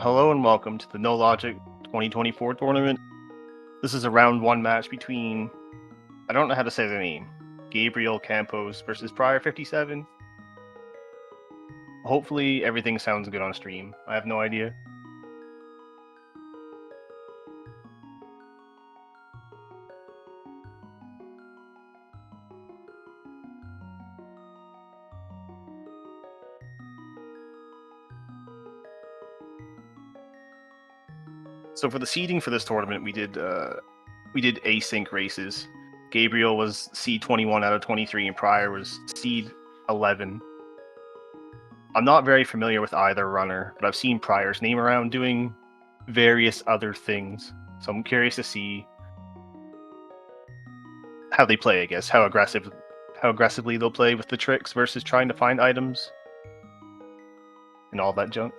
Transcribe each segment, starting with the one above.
Hello and welcome to the No Logic 2024 tournament. This is a round 1 match between, I don't know how to say their name, Gabriel, Campos versus prier57. Hopefully everything sounds good on stream. I have no idea. So for the seeding for this tournament, we did async races. Gabriel was seed 21 out of 23 and prier was seed 11. I'm not very familiar with either runner, but I've seen Pryor's name around doing various other things. So I'm curious to see how they play, I guess, how aggressively they'll play with the tricks versus trying to find items and all that junk.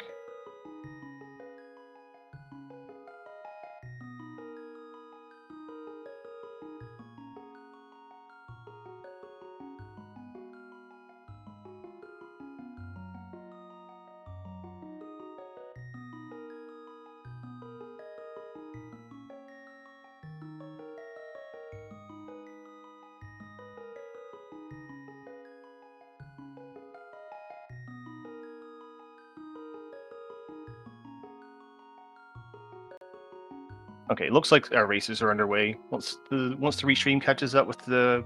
Okay, looks like our races are underway. Once the restream catches up with the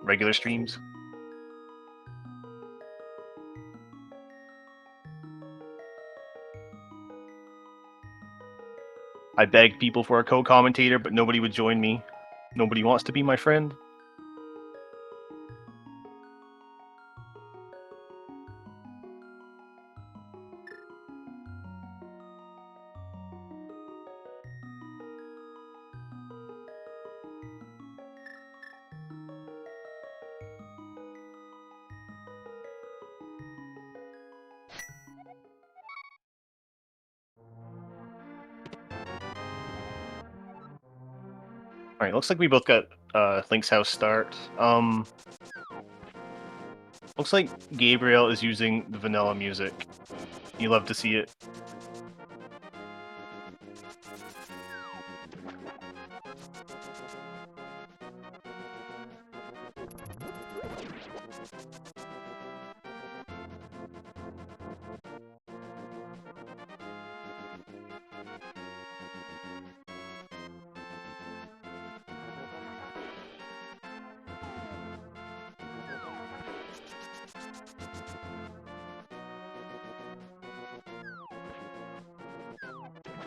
regular streams. I begged people for a co-commentator, but nobody would join me. Nobody wants to be my friend. Alright, looks like we both got Link's house start. Looks like Gabriel is using the vanilla music. You love to see it.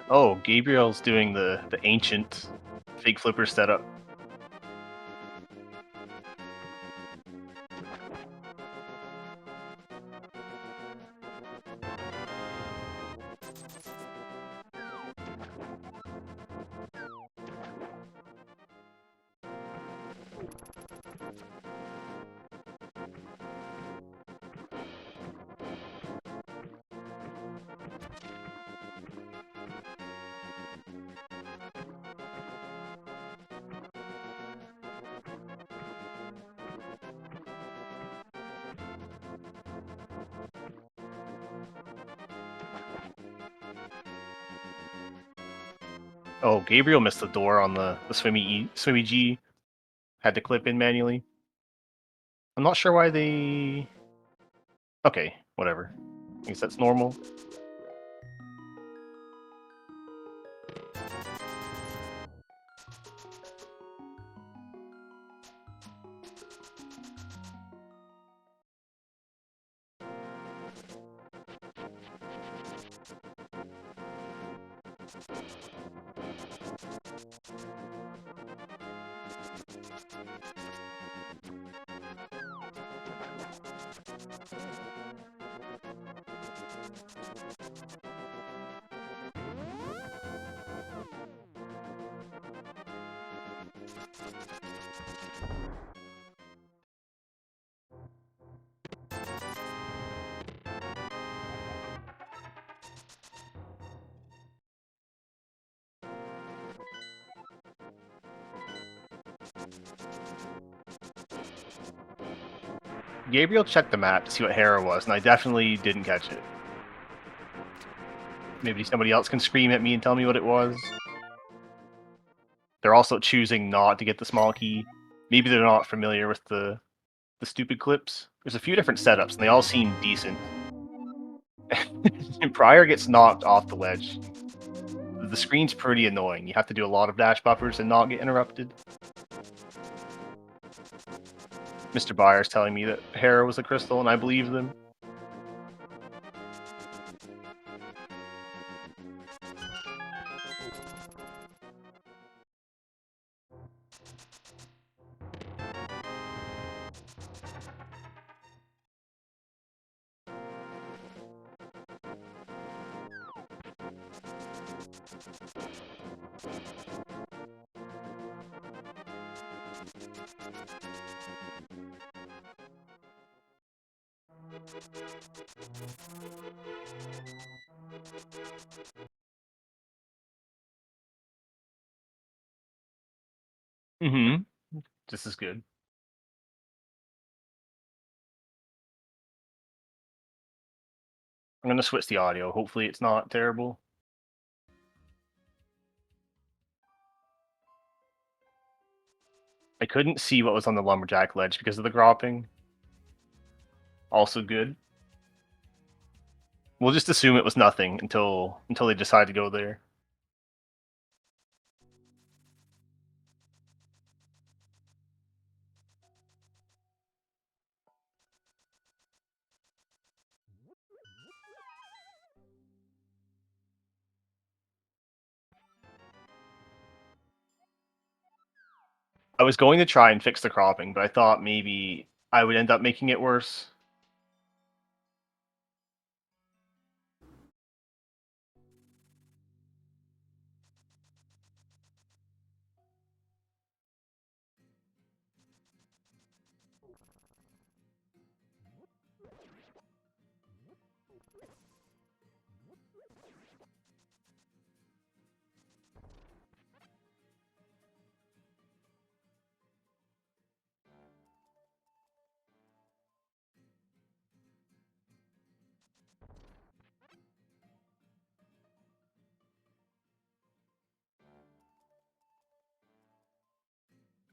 Oh, Gabriel's doing the ancient fake flipper setup. Oh, Gabriel missed the door on the swimmy G. Had to clip in manually. I'm not sure why they... Okay, whatever. I guess that's normal. Gabriel checked the map to see what Hera was, and I definitely didn't catch it. Maybe somebody else can scream at me and tell me what it was. They're also choosing not to get the small key. Maybe they're not familiar with the stupid clips. There's a few different setups, and they all seem decent. And Prior gets knocked off the ledge. The screen's pretty annoying. You have to do a lot of dash buffers and not get interrupted. Mr. Byers telling me that Hera was a crystal, and I believe them. Mm-hmm. This is good. I'm gonna switch the audio. Hopefully it's not terrible. I couldn't see what was on the lumberjack ledge because of the gropping. Also good. We'll just assume it was nothing until they decide to go there. I was going to try and fix the cropping, but I thought maybe I would end up making it worse.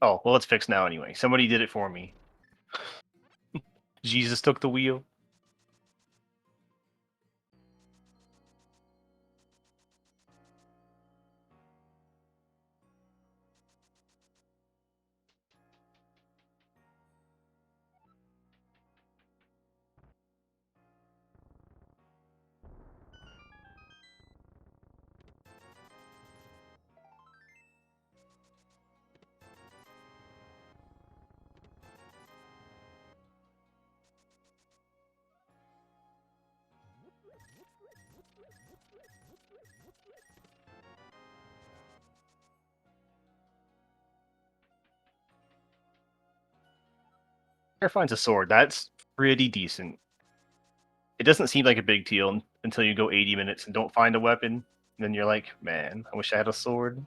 Oh, well, let's fix now anyway. Somebody did it for me. Jesus took the wheel. Claire finds a sword. That's pretty decent. It doesn't seem like a big deal until you go 80 minutes and don't find a weapon. And then you're like, man, I wish I had a sword.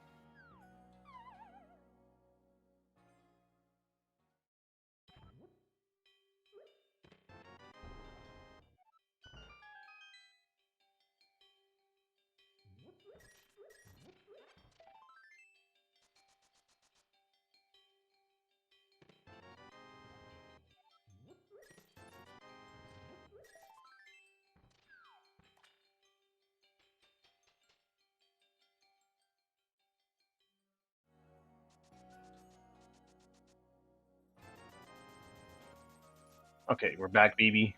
Okay, we're back, baby.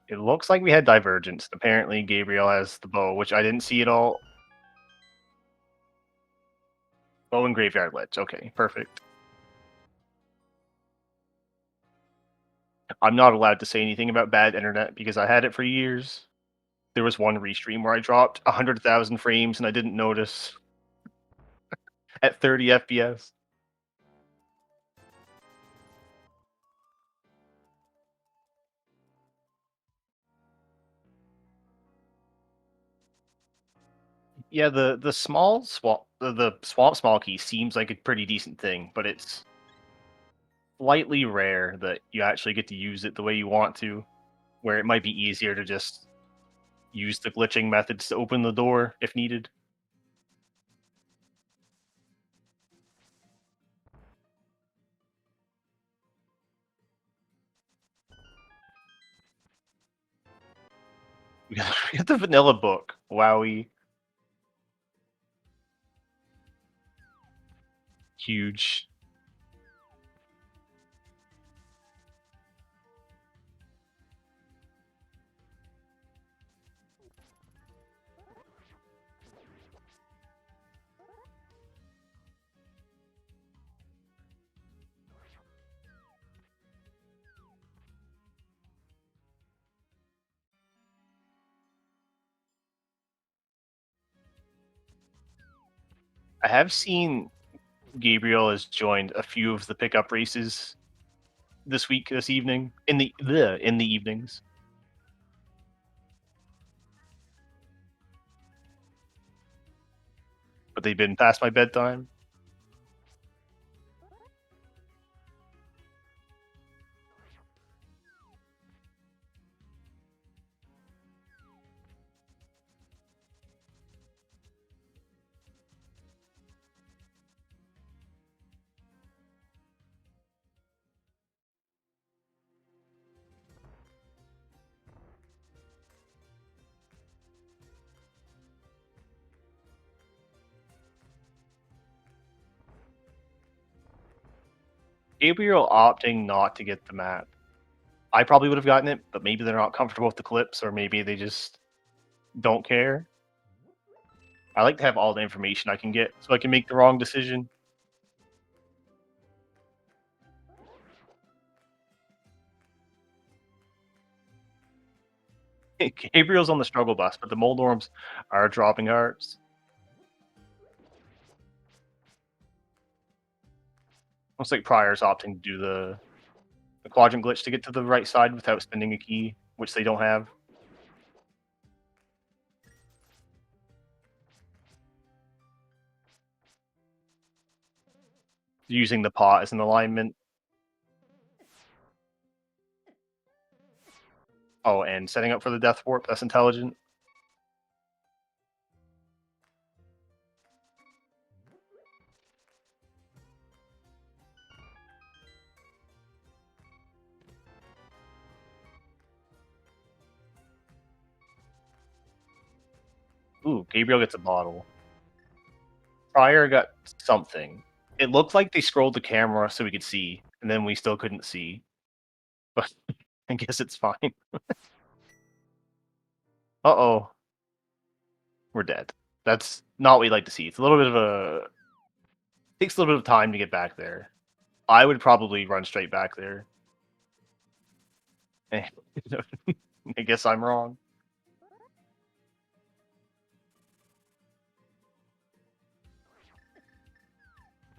It looks like we had divergence. Apparently, Gabriel has the bow, which I didn't see at all. Bow and graveyard ledge. Okay, perfect. I'm not allowed to say anything about bad internet because I had it for years. There was one restream where I dropped 100,000 frames and I didn't notice at 30 FPS. Yeah, the swamp small key seems like a pretty decent thing, but it's slightly rare that you actually get to use it the way you want to. where it might be easier to just use the glitching methods to open the door if needed. We got the vanilla book. Wowie. Huge. I have seen Gabriel has joined a few of the pickup races this evening, in the evenings. But they've been past my bedtime. Gabriel opting not to get the map. I probably would have gotten it, but maybe they're not comfortable with the clips, or maybe they just don't care. I like to have all the information I can get so I can make the wrong decision. Gabriel's on the struggle bus, but the Moldorms are dropping hearts. Looks like Prior's opting to do the quadrant glitch to get to the right side without spending a key, which they don't have. Using the pot as an alignment. Oh, and setting up for the death warp, that's intelligent. Ooh, Gabriel gets a bottle. Prior got something. It looked like they scrolled the camera so we could see, and then we still couldn't see. But I guess it's fine. Uh-oh. We're dead. That's not what we like to see. It's a little bit of a... takes a little bit of time to get back there. I would probably run straight back there. I guess I'm wrong.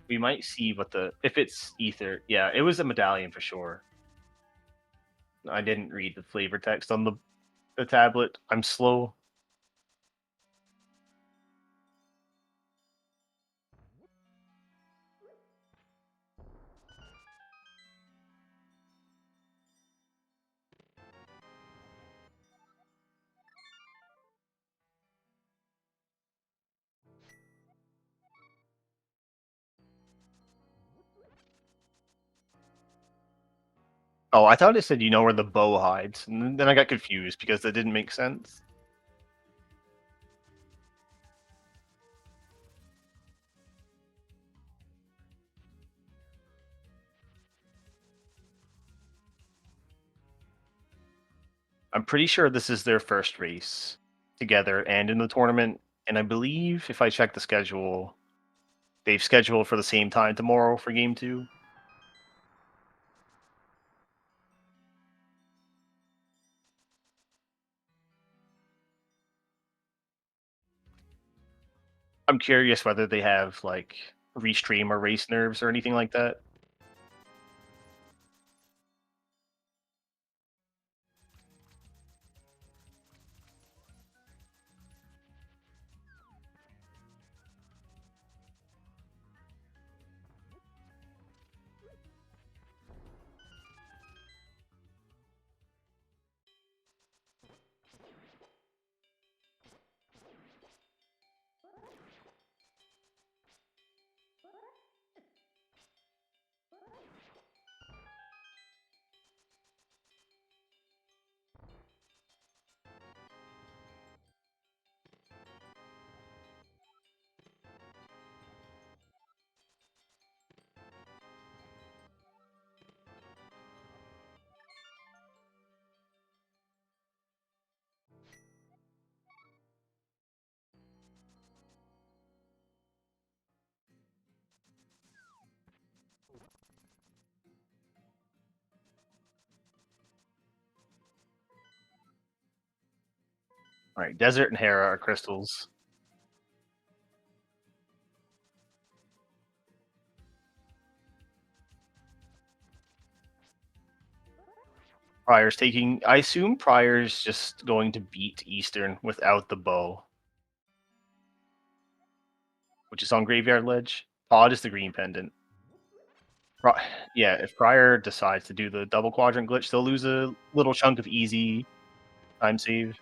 We might see what the... if it's ether. Yeah, it was a medallion for sure. I didn't read the flavor text on the tablet. I'm slow. Oh, I thought it said you know where the bow hides, and then I got confused because that didn't make sense. I'm pretty sure this is their first race together and in the tournament, and I believe if I check the schedule, they've scheduled for the same time tomorrow for game 2. I'm curious whether they have like restream or race nerves or anything like that. All right, Desert and Hera are crystals. Prior's taking. I assume Prior's just going to beat Eastern without the bow, which is on Graveyard Ledge. Pod is the green pendant. Yeah, if Prior decides to do the double quadrant glitch, they'll lose a little chunk of easy time save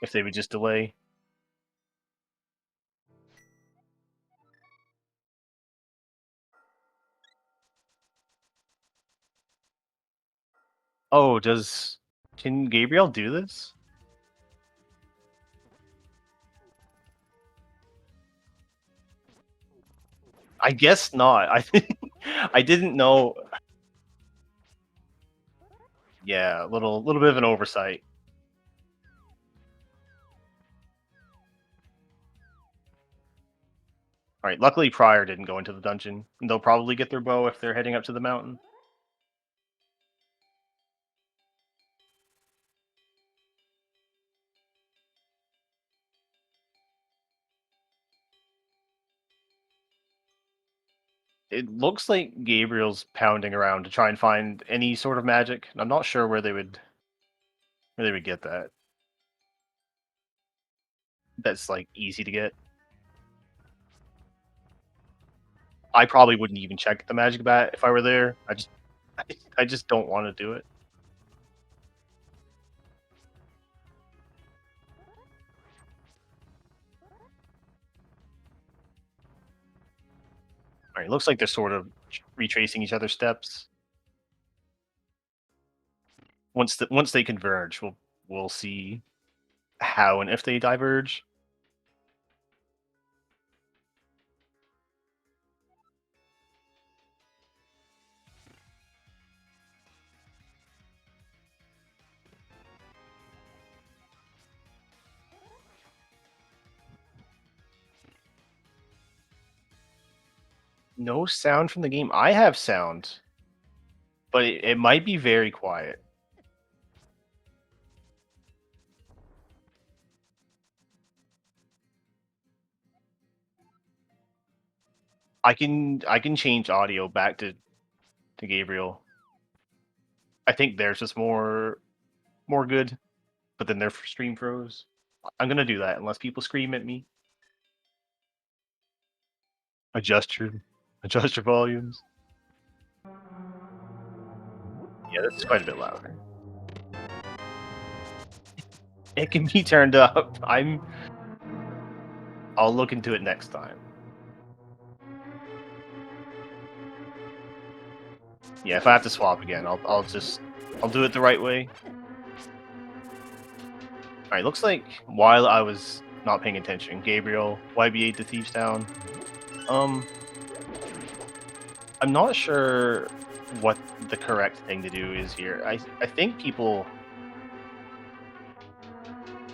if they would just delay. Oh, can Gabriel do this? I guess not. I think I didn't know. Yeah, a little bit of an oversight. All right, luckily Prior didn't go into the dungeon. They'll probably get their bow if they're heading up to the mountain. It looks like Gabriel's pounding around to try and find any sort of magic. I'm not sure where they would get that. That's like easy to get. I probably wouldn't even check the magic bat if I were there. I just don't want to do it. All right, looks like they're sort of retracing each other's steps. Once they converge, we'll see how and if they diverge. No sound from the game. I have sound, but it might be very quiet. I can change audio back to Gabriel. I think theirs is more good, but then their stream froze. I'm gonna do that unless people scream at me. Adjust your volumes. Yeah, that's quite a bit louder. It can be turned up. I'll look into it next time. Yeah, if I have to swap again, I'll do it the right way. All right, looks like while I was not paying attention, Gabriel YBA'd the Thieves down. I'm not sure what the correct thing to do is here. I think people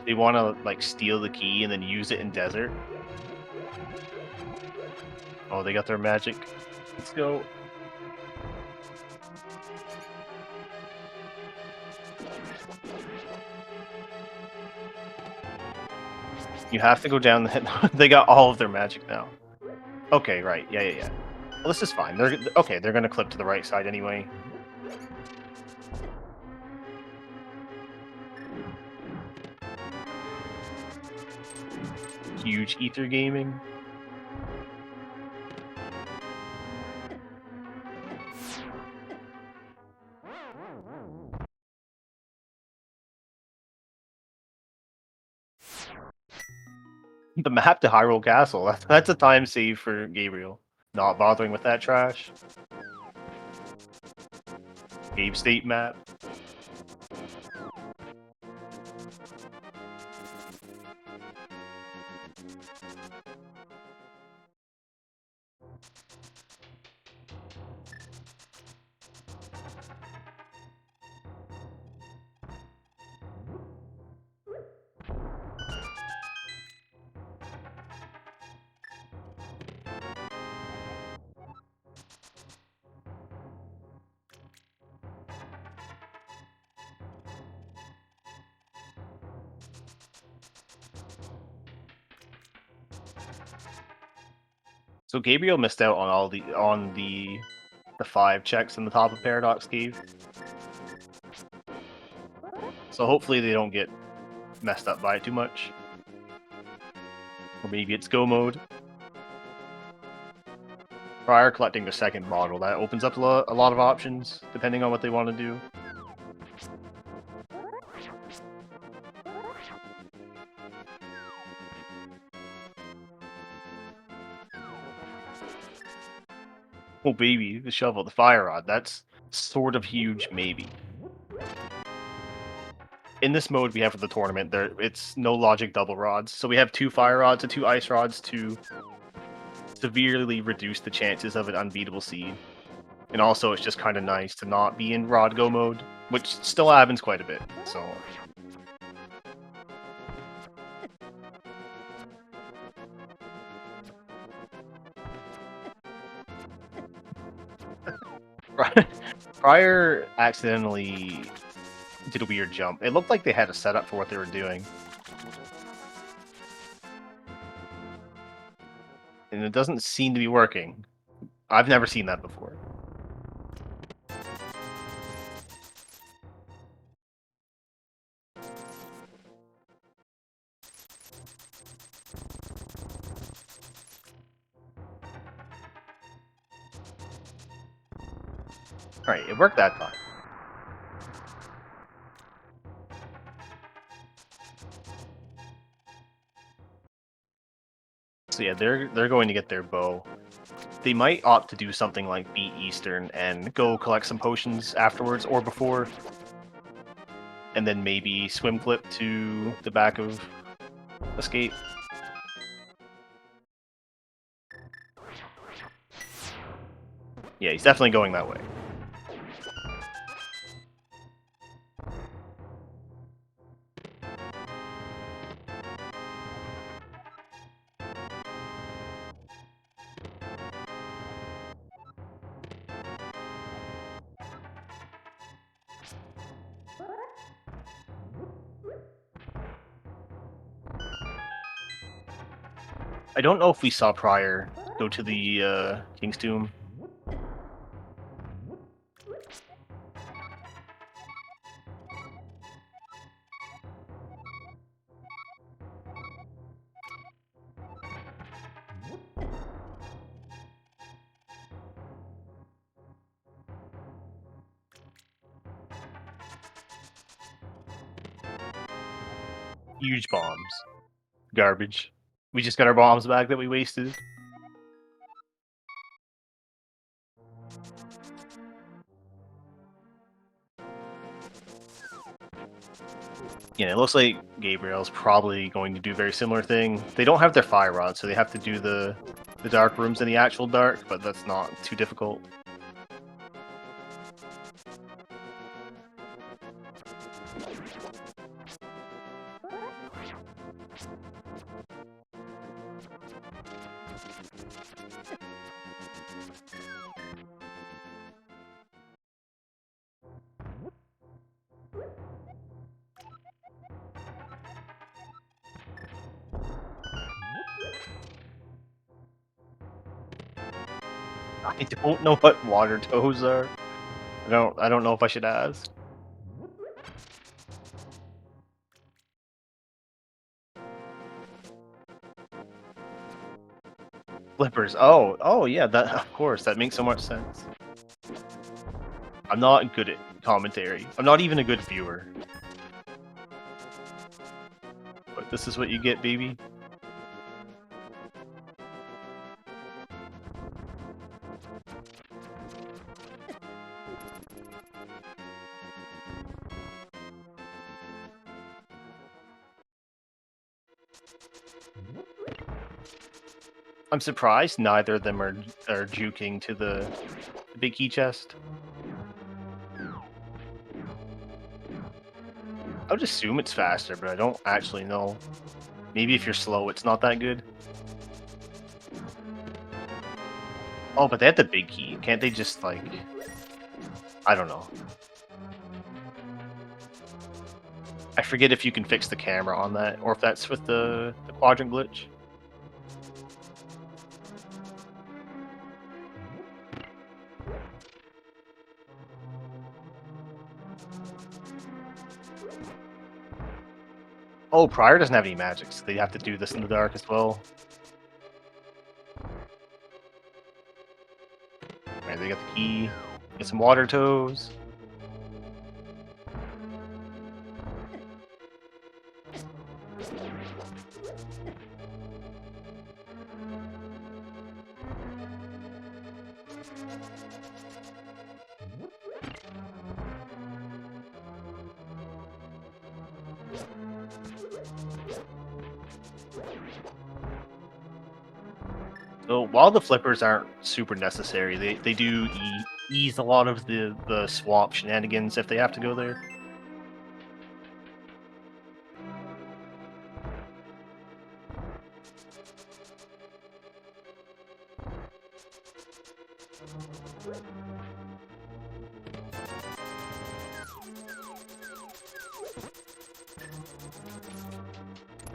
they want to like steal the key and then use it in desert. Oh, they got their magic. Let's go. You have to go down the they got all of their magic now. Okay, right. Yeah. Well, this is fine. They're okay. They're gonna clip to the right side anyway. Huge ether gaming. The map to Hyrule Castle. That's a time save for Gabriel. Not bothering with that trash. Gabe State map. So Gabriel missed out on the 5 checks in the top of Paradox Cave. So hopefully they don't get messed up by it too much. Or maybe it's go mode. Prior collecting the second bottle, that opens up a lot of options, depending on what they want to do. Oh baby, the shovel, the fire rod, that's sort of huge, maybe. In this mode we have for the tournament, it's no logic double rods. So we have 2 fire rods and 2 ice rods to severely reduce the chances of an unbeatable seed. And also it's just kind of nice to not be in rod go mode, which still happens quite a bit, so... Prior accidentally did a weird jump. It looked like they had a setup for what they were doing. And it doesn't seem to be working. I've never seen that before. Alright, it worked that time. So yeah, they're going to get their bow. They might opt to do something like beat Eastern and go collect some potions afterwards or before. And then maybe swim clip to the back of Escape. Yeah, he's definitely going that way. I don't know if we saw Prior go to the King's Tomb. Huge bombs. Garbage. We just got our bombs back that we wasted. Yeah, it looks like Gabriel's probably going to do a very similar thing. They don't have their fire rod, so they have to do the dark rooms in the actual dark, but that's not too difficult. I don't know what water toes are. I don't know if I should ask. Flippers. Oh yeah, that of course, that makes so much sense. I'm not good at commentary. I'm not even a good viewer. But this is what you get, baby. I'm surprised neither of them are juking to the big key chest. I would assume it's faster, but I don't actually know. Maybe if you're slow, it's not that good. Oh, but they have the big key. Can't they just, like... I don't know. I forget if you can fix the camera on that, or if that's with the quadrant glitch. Oh, Prior doesn't have any magic, so they have to do this in the dark as well. Alright, they got the key. Get some water toes. So while the flippers aren't super necessary, they do ease a lot of the swamp shenanigans if they have to go there.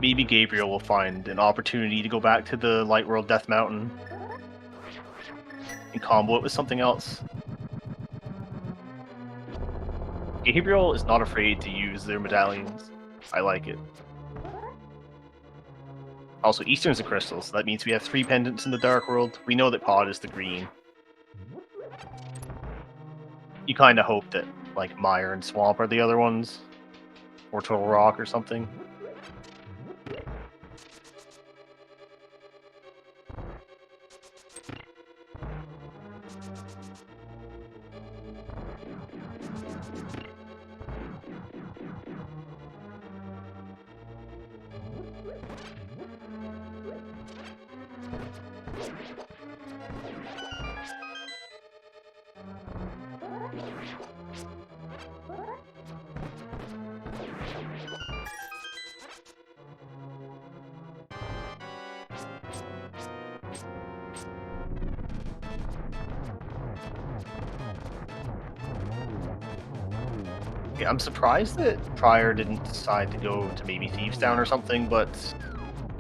Maybe Gabriel will find an opportunity to go back to the Light World Death Mountain and combo it with something else. Gabriel is not afraid to use their medallions. I like it. Also, Eastern's a crystal, so that means we have 3 pendants in the Dark World. We know that Pod is the green. You kind of hope that, like, Mire and Swamp are the other ones. Or Total Rock or something. Yeah, I'm surprised that Prior didn't decide to go to maybe Thieves Town or something, but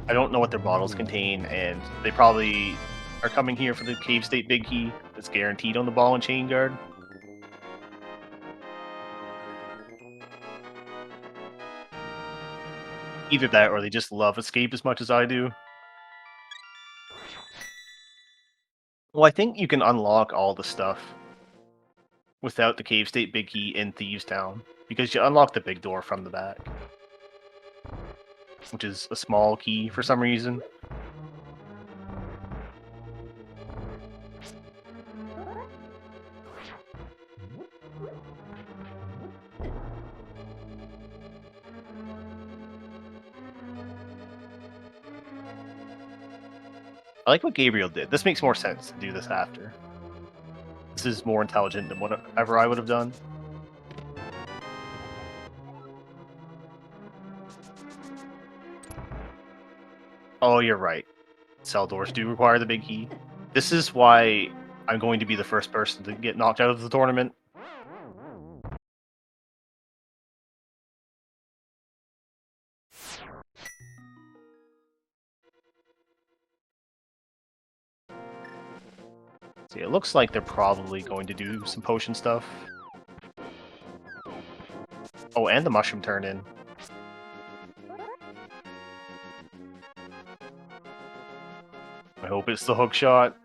I don't know what their bottles contain, and they probably are coming here for the Cave State Big Key that's guaranteed on the Ball and Chain Guard. Either that, or they just love Escape as much as I do. Well, I think you can unlock all the stuff without the Cave State Big Key in Thieves Town, because you unlock the big door from the back, which is a small key for some reason. I like what Gabriel did. This makes more sense to do this after. This is more intelligent than whatever I would have done. Oh, you're right. Cell doors do require the big key. This is why I'm going to be the first person to get knocked out of the tournament. See, it looks like they're probably going to do some potion stuff. Oh, and the mushroom turn in. I hope it's the hook shot.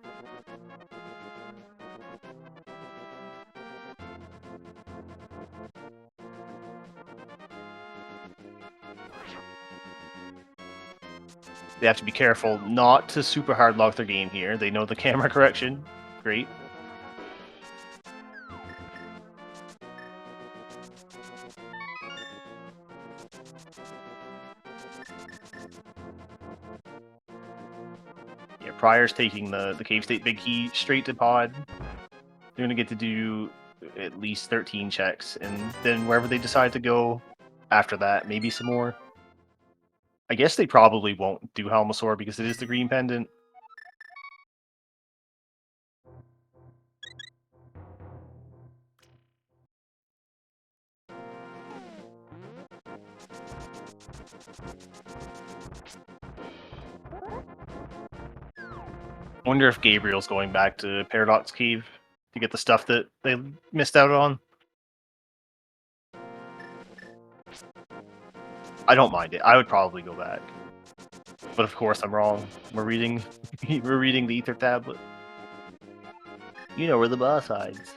They have to be careful not to super hard lock their game here. They know the camera correction. Great. Yeah, Prior's taking the Cave State Big Key straight to Pod. They're going to get to do at least 13 checks, and then wherever they decide to go after that, maybe some more. I guess they probably won't do Helmosaur because it is the green pendant. Wonder if Gabriel's going back to Paradox Cave to get the stuff that they missed out on. I don't mind it. I would probably go back. But of course I'm wrong. We're reading we're reading the ether tablet. You know where the boss hides.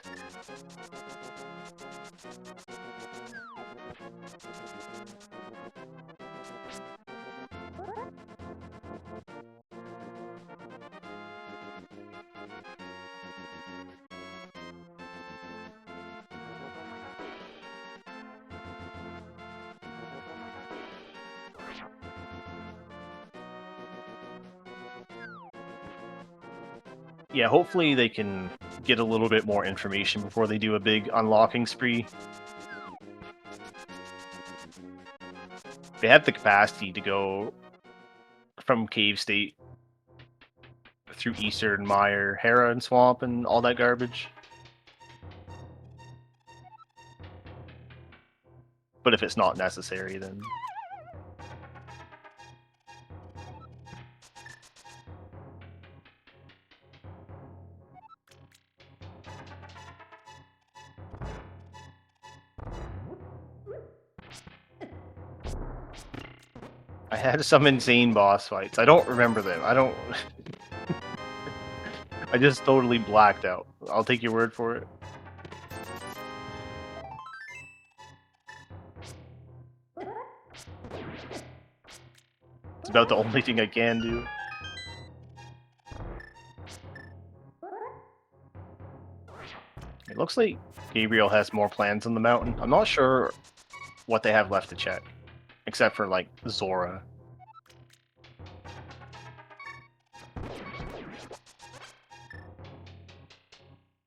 Yeah, hopefully they can get a little bit more information before they do a big unlocking spree. They have the capacity to go from Cave State through Eastern, Mire, Hera, and Swamp, and all that garbage. But if it's not necessary, then... I had some insane boss fights. I don't remember them. I don't... I just totally blacked out. I'll take your word for it. It's about the only thing I can do. It looks like Gabriel has more plans on the mountain. I'm not sure what they have left to check. Except for, like, Zora.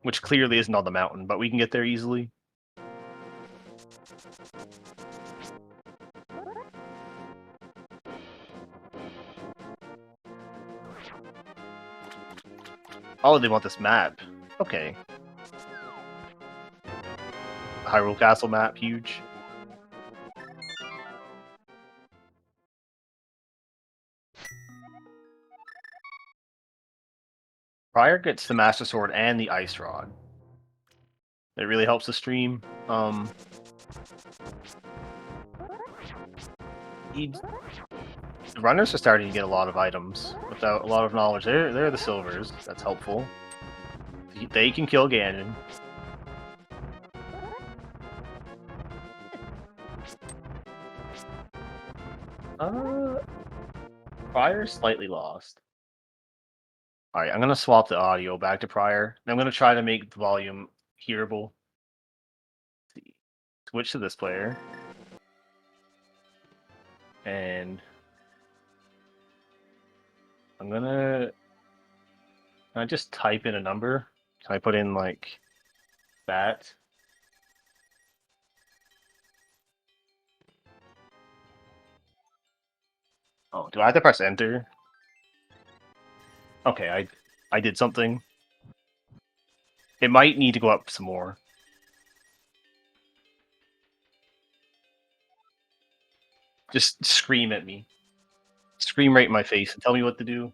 Which clearly isn't on the mountain, but we can get there easily. Oh, they want this map. Okay. Hyrule Castle map, huge. Prior gets the Master Sword and the Ice Rod. It really helps the stream. The runners are starting to get a lot of items without a lot of knowledge. They're the silvers. That's helpful. They can kill Ganon. Prior's slightly lost. Alright, I'm gonna swap the audio back to Prior. I'm gonna try to make the volume hearable. Switch to this player. And I'm gonna... Can I just type in a number? Can I put in, like, that? Oh, do I have to press enter? Okay, I did something. It might need to go up some more. Just scream at me. Scream right in my face and tell me what to do.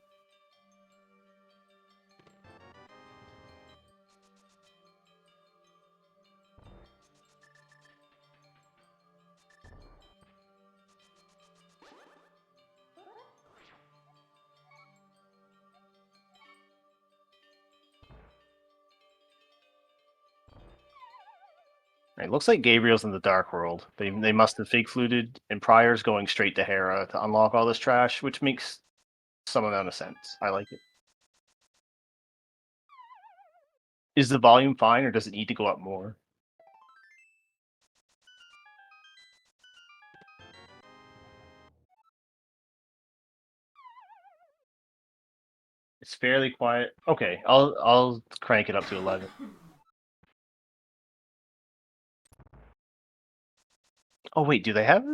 It looks like Gabriel's in the Dark World. They must have fake fluted, and Prior's going straight to Hera to unlock all this trash, which makes some amount of sense. I like it. Is the volume fine, or does it need to go up more? It's fairly quiet. Okay, I'll crank it up to 11. Oh wait, do they have?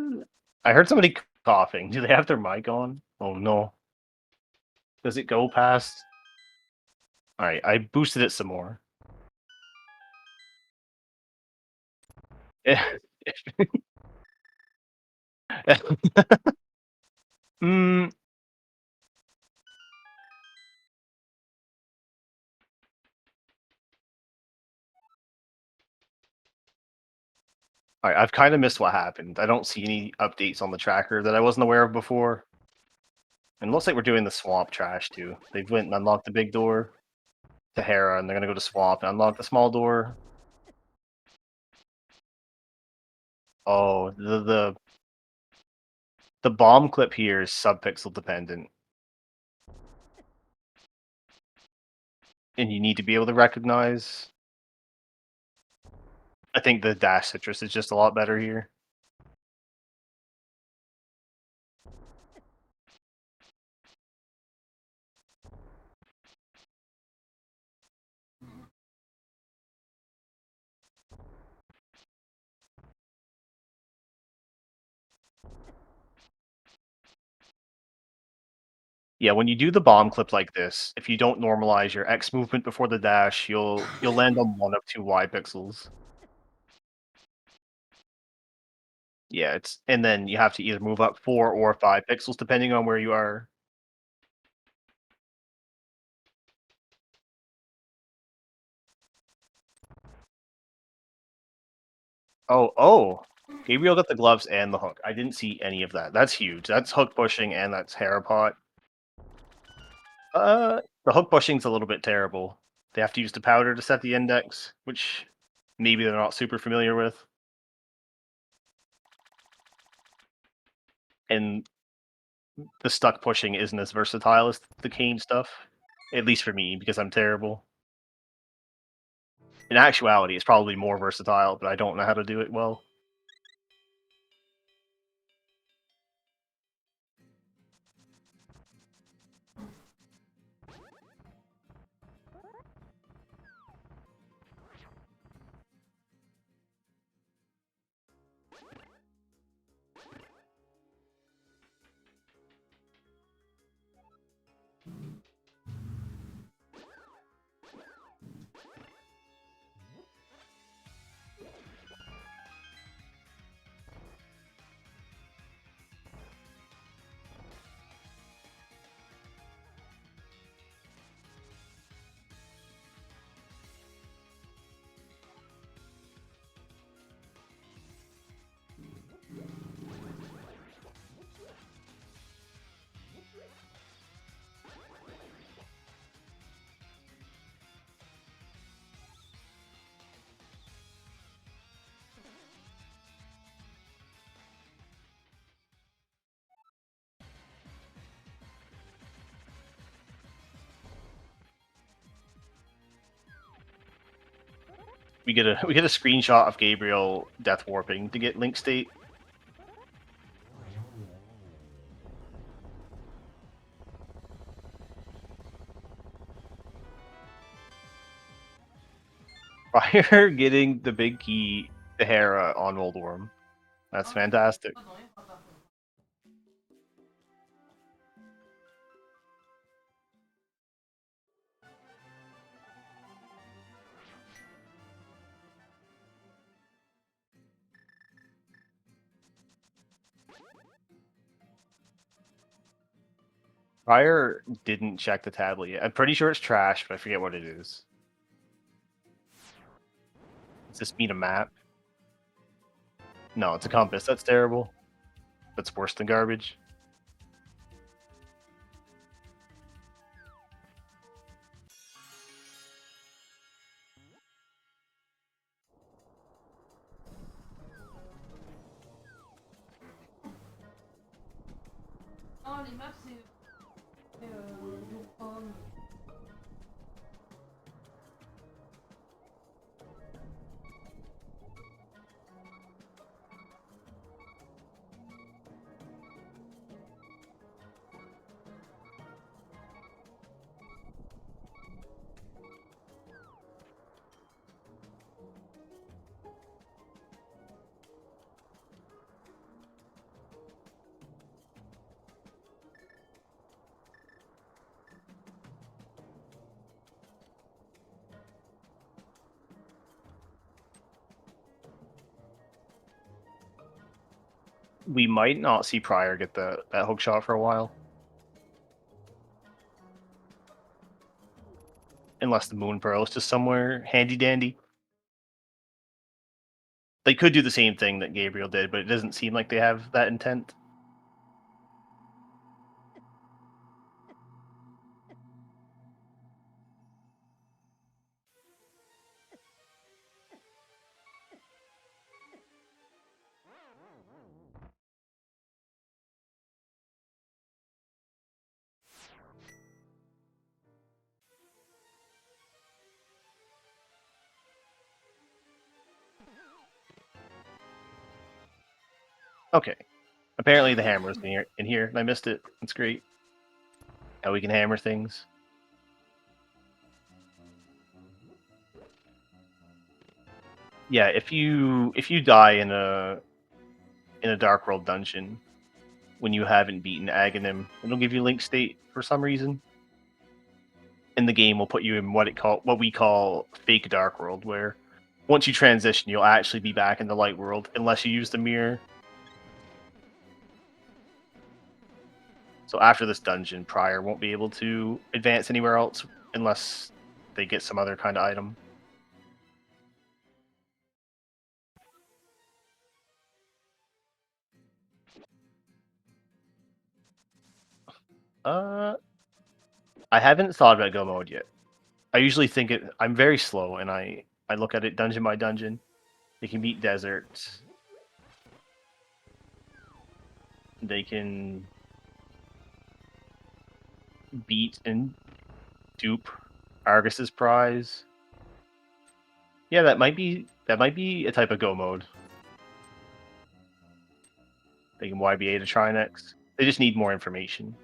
I heard somebody coughing. Do they have their mic on? Oh no. Does it go past? All right, I boosted it some more. mm, Alright, I've kind of missed what happened. I don't see any updates on the tracker that I wasn't aware of before. And it looks like we're doing the swamp trash too. They went and unlocked the big door to Hera, and they're gonna go to swamp and unlock the small door. Oh, the bomb clip here is subpixel dependent. And you need to be able to recognize. I think the dash citrus is just a lot better here. Yeah, when you do the bomb clip like this, if you don't normalize your X movement before the dash, you'll land on one of two Y pixels. Yeah, it's and then you have to either move up 4 or 5 pixels depending on where you are. Oh! Gabriel got the gloves and the hook. I didn't see any of that. That's huge. That's hook pushing and that's Harapot. The hook pushing's a little bit terrible. They have to use the powder to set the index, which maybe they're not super familiar with. And the stuck pushing isn't as versatile as the cane stuff. At least for me, because I'm terrible. In actuality, it's probably more versatile, but I don't know how to do it well. We get a screenshot of Gabriel death warping to get link state. Prior getting the big key to Hera on Old Worm. That's fantastic. Prior didn't check the tablet yet. I'm pretty sure it's trash, but I forget what it is. Does this mean a map? No, it's a compass. That's terrible. That's worse than garbage. Non, les maps, c'est Google. We might not see Prior get that hook shot for a while. Unless the Moon Pearl is just somewhere handy dandy. they could do the same thing that Gabriel did, but it doesn't seem like they have that intent. Okay. Apparently the hammer's in here. I missed it. That's great. How we can hammer things. Yeah, if you die in a Dark World dungeon when you haven't beaten Aghanim, it'll give you Link State for some reason. And the game will put you in what we call fake Dark World, where once you transition, you'll actually be back in the Light World unless you use the mirror. So after this dungeon, Prior won't be able to advance anywhere else unless they get some other kind of item. I haven't thought about go mode yet. I usually think I'm very slow, and I look at it dungeon by dungeon. They can beat deserts. They can beat and dupe Argus's prize. Yeah, that might be a type of go mode. They can YBA to Trinex. They just need more information.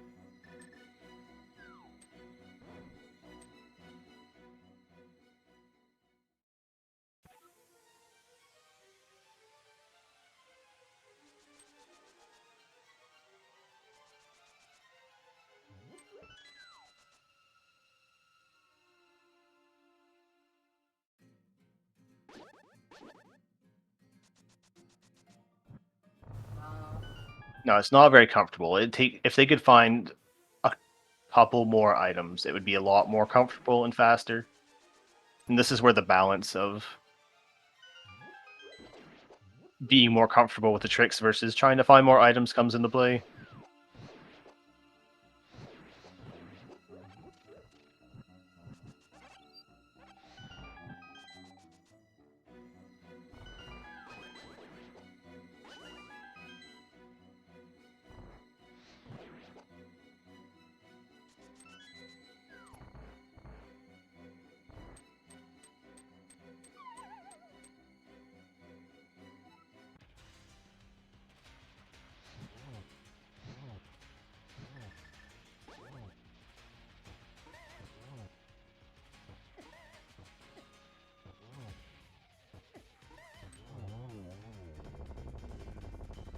No, it's not very comfortable. If they could find a couple more items, it would be a lot more comfortable and faster. And this is where the balance of being more comfortable with the tricks versus trying to find more items comes into play.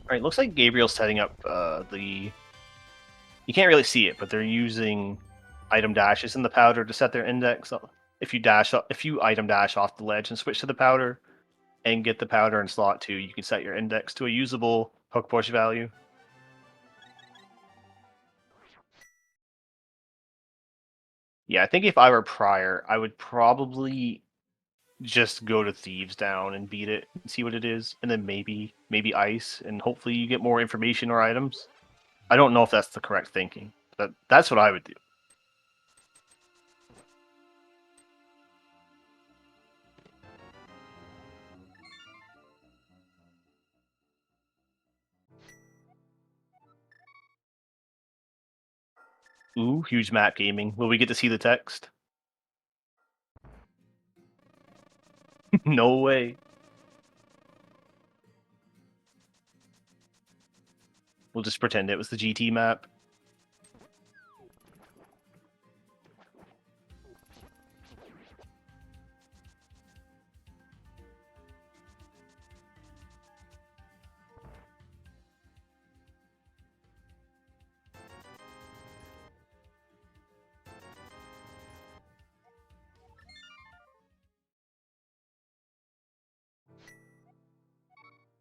Alright, looks like Gabriel's setting up the... You can't really see it, but they're using item dashes in the powder to set their index. If you item dash off the ledge and switch to the powder and get the powder in slot 2, you can set your index to a usable hook push value. Yeah, I think if I were Prior, I would probably just go to Thieves Down and beat it and see what it is, and then maybe Ice, and hopefully you get more information or items. I don't know if that's the correct thinking, but that's what I would do. Ooh, huge map gaming. Will we get to see the text? No way. We'll just pretend it was the GT map.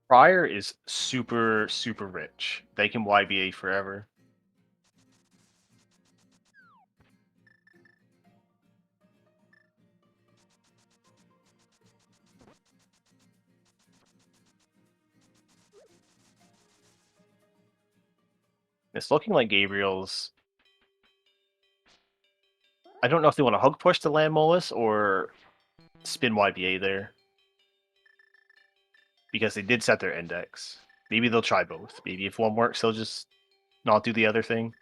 Prior is super, super rich. They can YBA forever. It's looking like Gabriel's... I don't know if they want to hug push to land Molus or spin YBA there. Because they did set their index. Maybe they'll try both. Maybe if one works, they'll just not do the other thing.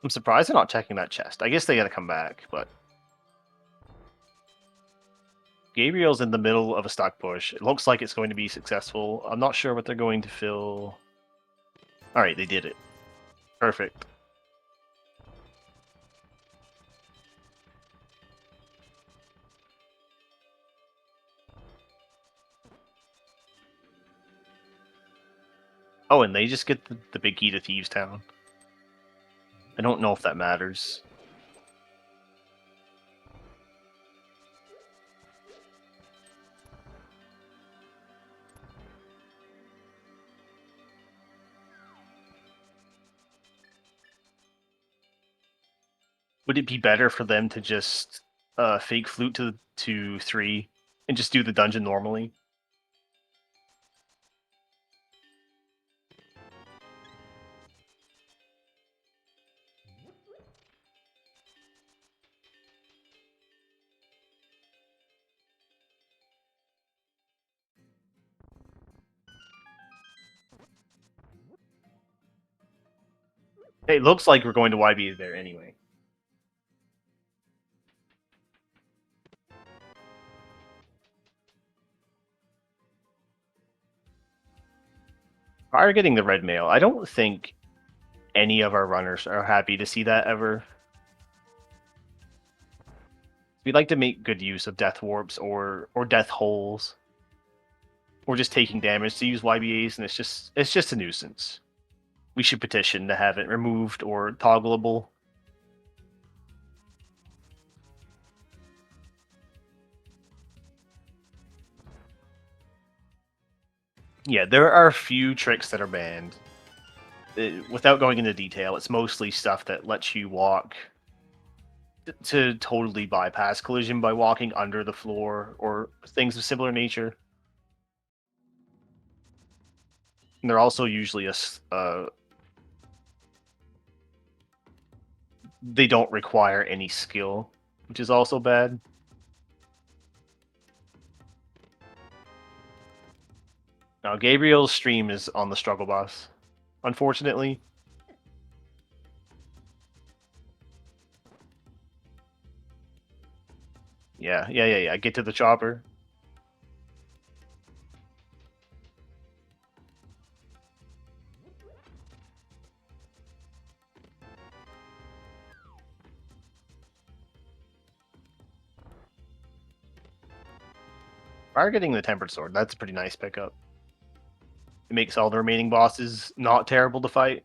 I'm surprised they're not checking that chest. I guess they gotta come back, but... Gabriel's in the middle of a stock push. It looks like it's going to be successful. I'm not sure what they're going to fill. Alright, they did it. Perfect. Oh, and they just get the big key to Thieves Town. I don't know if that matters. Would it be better for them to just fake flute to 3 and just do the dungeon normally? It looks like we're going to YB there anyway. Prior getting the red mail, I don't think any of our runners are happy to see that ever. We like to make good use of death warps or death holes, or just taking damage to use YBAs, and it's just a nuisance. We should petition to have it removed or toggleable. Yeah, there are a few tricks that are banned. Without going into detail, it's mostly stuff that lets you walk to totally bypass collision by walking under the floor or things of similar nature. And they're also usually they don't require any skill, which is also bad. Now, Gabriel's stream is on the struggle bus, unfortunately. Yeah. Get to the chopper. Prior getting the Tempered Sword, that's a pretty nice pickup. It makes all the remaining bosses not terrible to fight.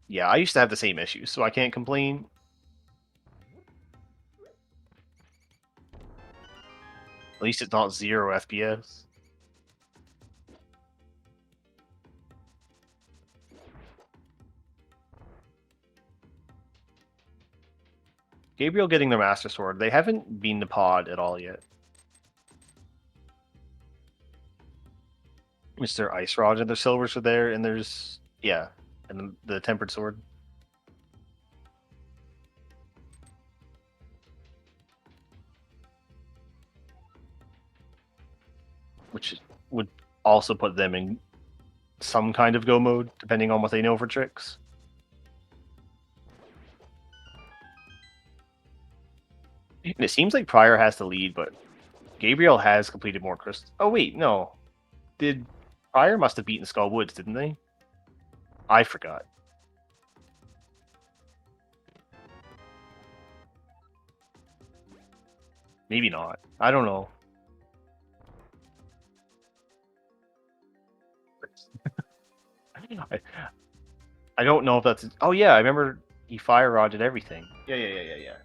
Yeah, I used to have the same issues, so I can't complain. At least it's not 0 FPS. Gabriel getting the Master Sword. They haven't been to pod at all yet. Mr. Ice Rod and their silvers are there, and there's... yeah, and the Tempered Sword. Which would also put them in some kind of go mode, depending on what they know for tricks. And it seems like Prior has the lead, but Gabriel has completed more crystals. Oh wait, no. Did Prior must have beaten Skull Woods, didn't they? I forgot. Maybe not. I don't know. I don't know if that's... Oh yeah, I remember he fire rodded everything. Yeah.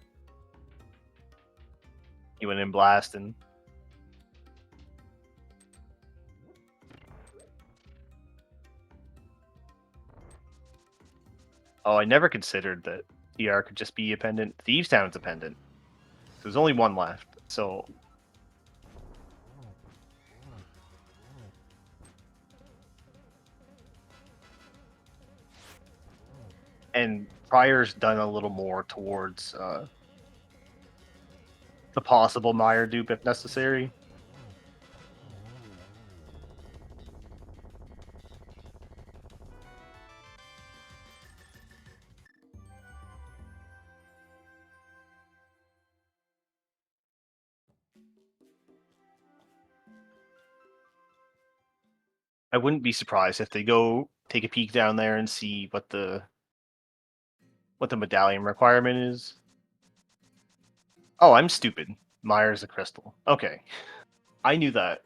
He went in blasting. Oh, I never considered that TR could just be a pendant. Thieves Town's a pendant. There's only one left, so... And Prior's done a little more towards the possible Meyer dupe if necessary. I wouldn't be surprised if they go take a peek down there and see what the medallion requirement is. Oh, I'm stupid. Meyer's a crystal. Okay. I knew that.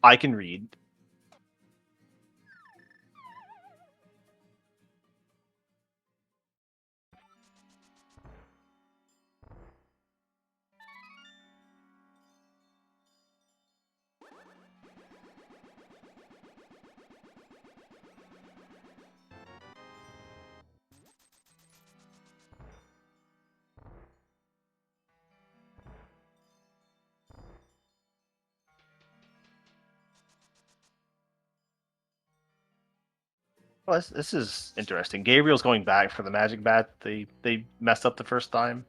I can read. Well, this is interesting. Gabriel's going back for the magic bat they messed up the first time.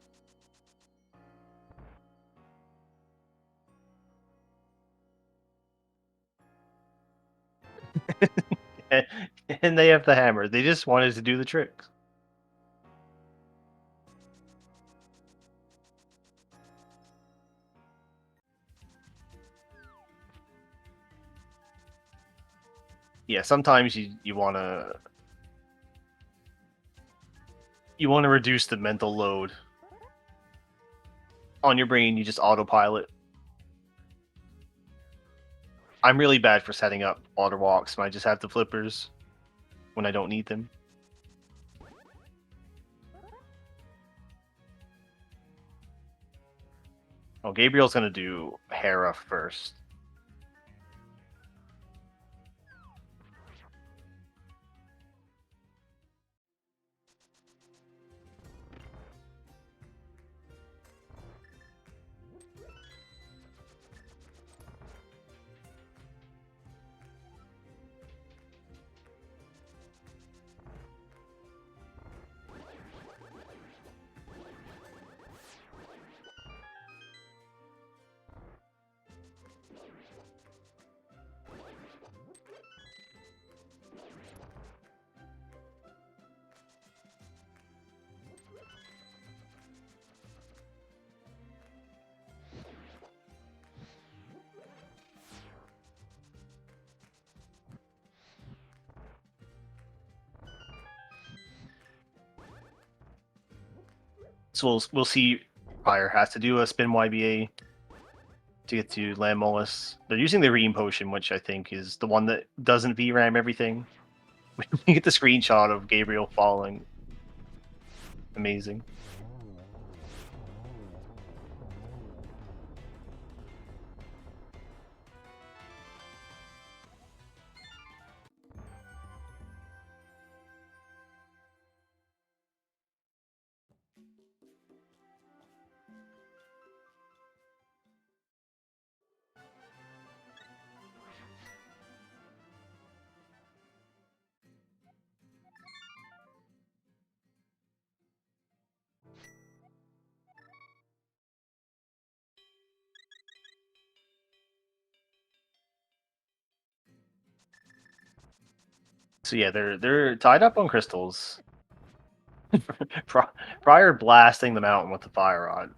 And they have the hammer. They just wanted to do the tricks. Yeah, sometimes you want to reduce the mental load on your brain. You just autopilot. I'm really bad for setting up water walks when I just have the flippers when I don't need them. Oh, Gabriel's gonna do Hera first. So we'll see. Fire has to do a spin YBA to get to Land Molus. They're using the Ream Potion, which I think is the one that doesn't VRAM everything. We get the screenshot of Gabriel falling. Amazing. So yeah, they're tied up on crystals. Prior blasting the mountain with the fire rod.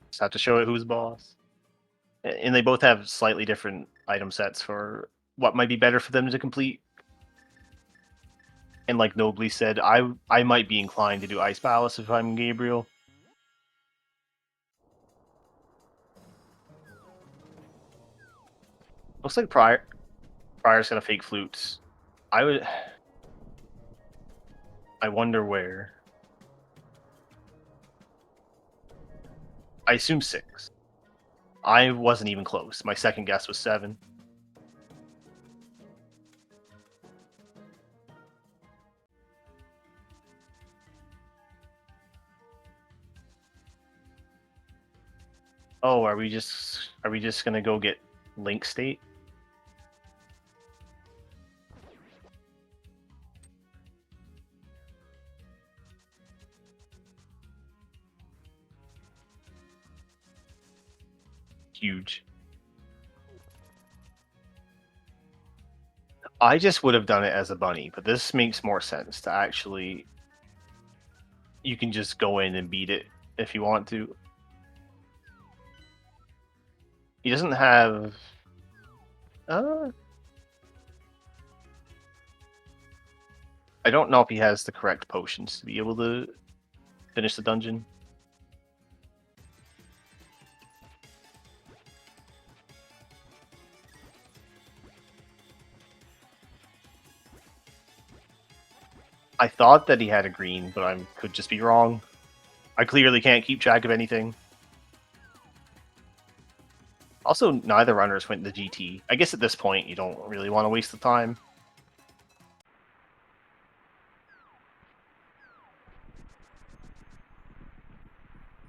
Just have to show it who's boss. And they both have slightly different item sets for what might be better for them to complete. And like Nobly said, I might be inclined to do Ice Palace if I'm Gabriel. Looks like Prior's gonna fake flutes. I wonder where. I assume 6. I wasn't even close. My second guess was 7. Oh, are we just gonna go get Link State? Huge. I just would have done it as a bunny, but this makes more sense to actually. You can just go in and beat it if you want to. He doesn't have. I don't know if he has the correct potions to be able to finish the dungeon. I thought that he had a green, but I could just be wrong. I clearly can't keep track of anything. Also, neither runners went to GT. I guess at this point, you don't really want to waste the time.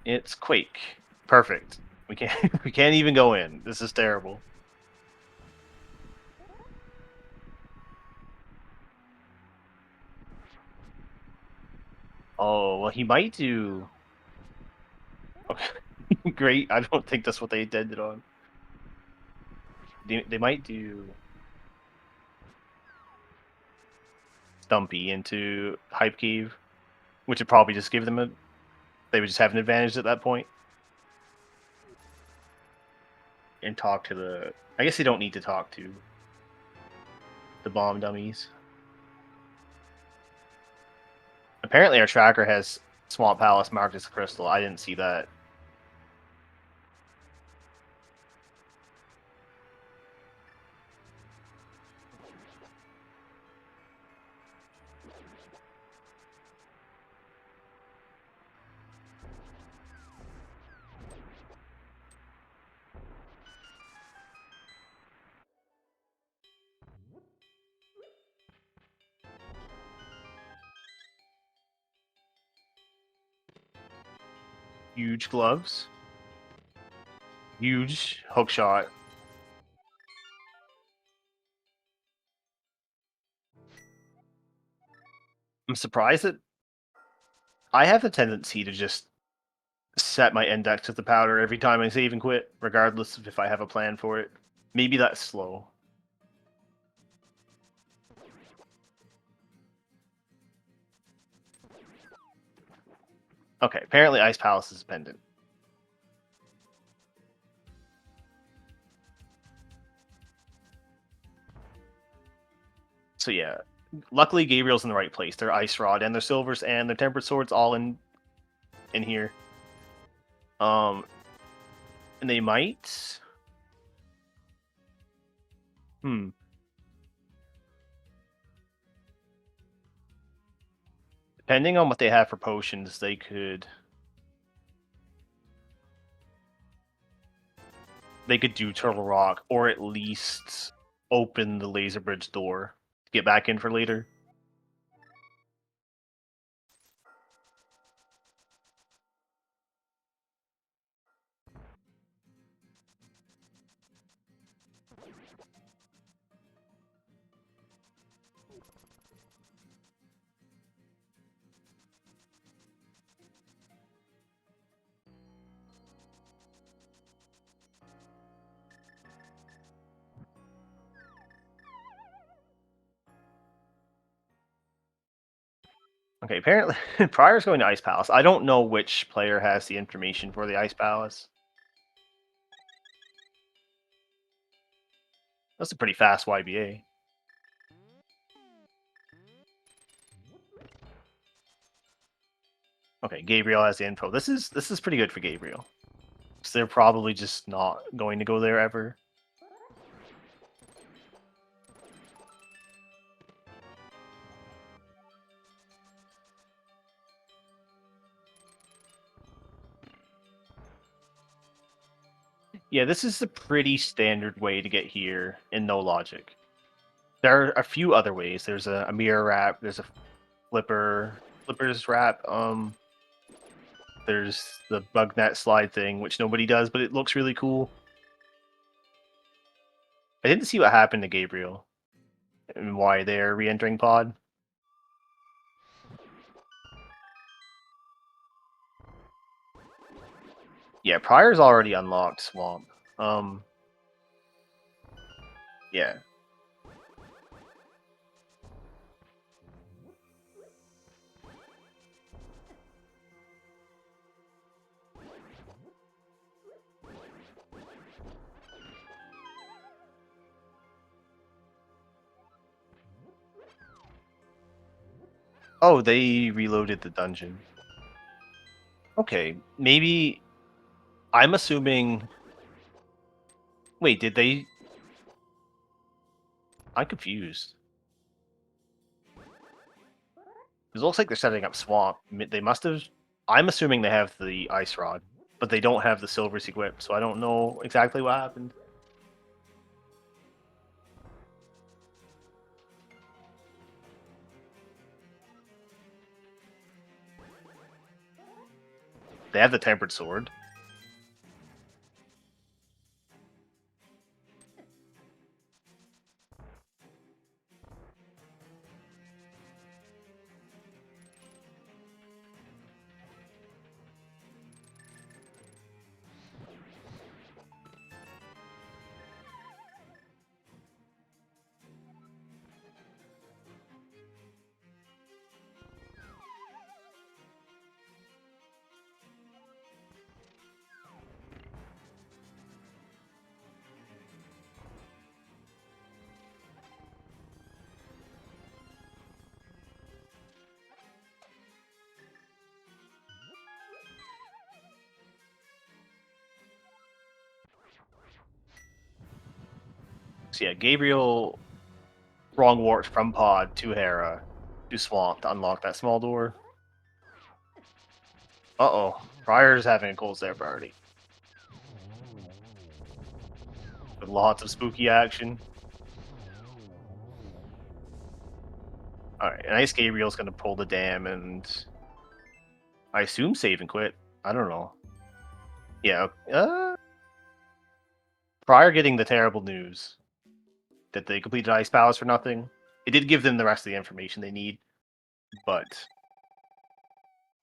It's Quake. Perfect. We can't even go in. This is terrible. Oh, well, he might do. Okay, great. I don't think that's what they intended on. They might do Stumpy into Hype Cave, which would probably just give them a. They would just have an advantage at that point. And talk to the. I guess they don't need to talk to the bomb dummies. Apparently, our tracker has Swamp Palace marked as a crystal. I didn't see that. Huge gloves. Huge hook shot. I'm surprised that I have a tendency to just set my index with the powder every time I save and quit, regardless of if I have a plan for it. Maybe that's slow. Okay, apparently Ice Palace is pendant. So yeah, luckily Gabriel's in the right place. Their Ice Rod and their Silvers and their Tempered Swords all in here. And they might. Depending on what they have for potions, they could. They could do Turtle Rock, or at least open the Laser Bridge door to get back in for later. Okay, apparently Prior's going to Ice Palace. I don't know which player has the information for the Ice Palace. That's a pretty fast YBA. Okay, Gabriel has the info. This is pretty good for Gabriel. So they're probably just not going to go there ever. Yeah, this is a pretty standard way to get here in no logic. There are a few other ways. There's a mirror wrap. There's a flippers wrap. There's the bug net slide thing, which nobody does, but it looks really cool. I didn't see what happened to Gabriel and why they're re-entering pod. Yeah, Prior's already unlocked Swamp. Yeah. Oh, they reloaded the dungeon. Okay, maybe... I'm assuming... Wait, did they... I'm confused. It looks like they're setting up Swamp. They must have... I'm assuming they have the Ice Rod, but they don't have the Silvers equipped, so I don't know exactly what happened. They have the Tempered Sword. So yeah, Gabriel wrong warped from pod to Hera to Swamp to unlock that small door. Uh-oh. Prior's having a cold start party. With lots of spooky action. Alright, Ice Gabriel's gonna pull the dam and... I assume save and quit. I don't know. Yeah, Prior getting the terrible news that they completed Ice Palace for nothing. It did give them the rest of the information they need, but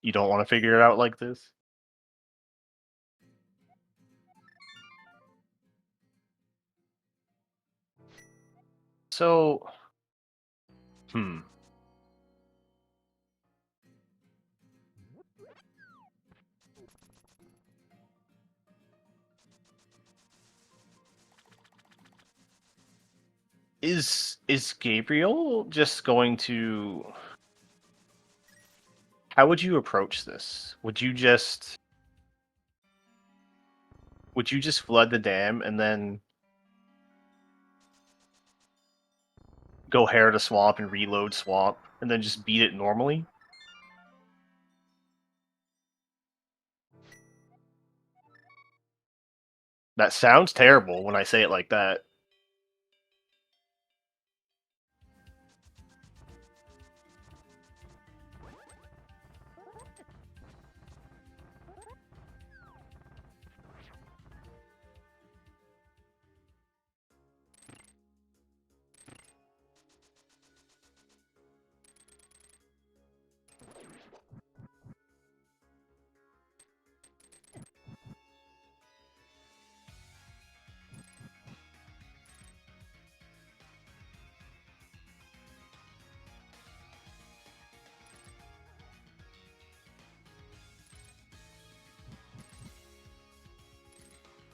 you don't want to figure it out like this. So, Is Gabriel just going to... How would you approach this? Would you just flood the dam and then go Hera to Swamp and reload Swamp and then just beat it normally? That sounds terrible when I say it like that.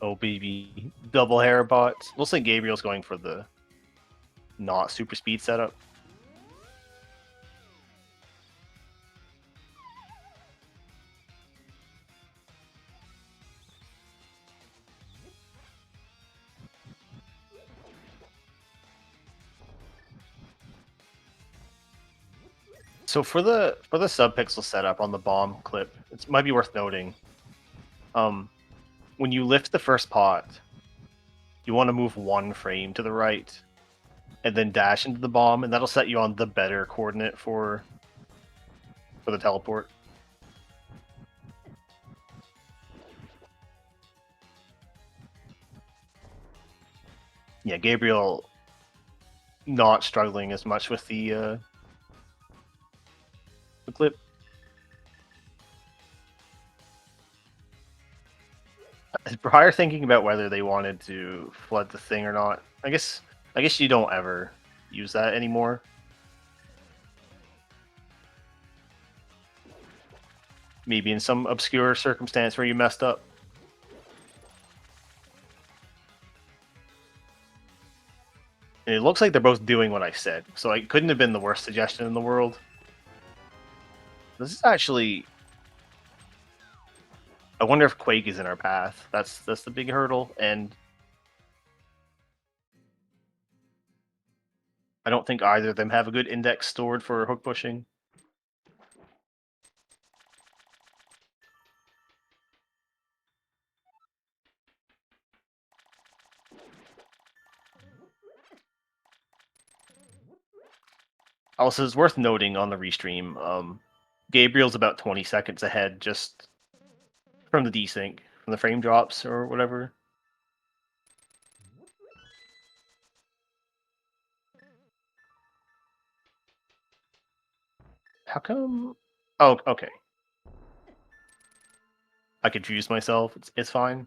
Oh baby, double hair bot. Looks like Gabriel's going for the not super speed setup. So for the subpixel setup on the bomb clip, it might be worth noting. When you lift the first pot, you want to move 1 frame to the right, and then dash into the bomb, and that'll set you on the better coordinate for the teleport. Yeah, Gabriel not struggling as much with the clip. Prior thinking about whether they wanted to flood the thing or not. I guess you don't ever use that anymore. Maybe in some obscure circumstance where you messed up. And it looks like they're both doing what I said, so it couldn't have been the worst suggestion in the world. This is actually... I wonder if Quake is in our path. That's the big hurdle, and I don't think either of them have a good index stored for hook pushing. Also, it's worth noting on the restream, Gabriel's about 20 seconds ahead just from the desync, from the frame drops or whatever. How come? Oh, okay. I confused myself. It's fine.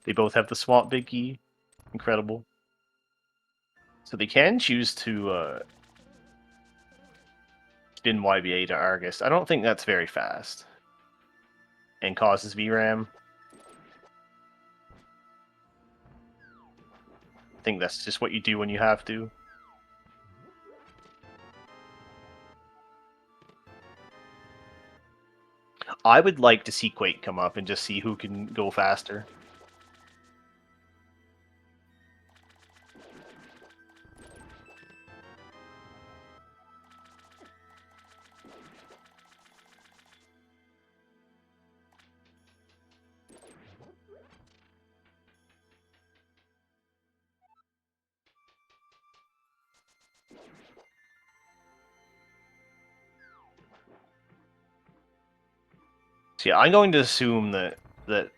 They both have the swamp big key. Incredible. So they can choose to spin YBA to Argus. I don't think that's very fast. And causes VRAM. I think that's just what you do when you have to. I would like to see Quake come up and just see who can go faster. So yeah, I'm going to assume that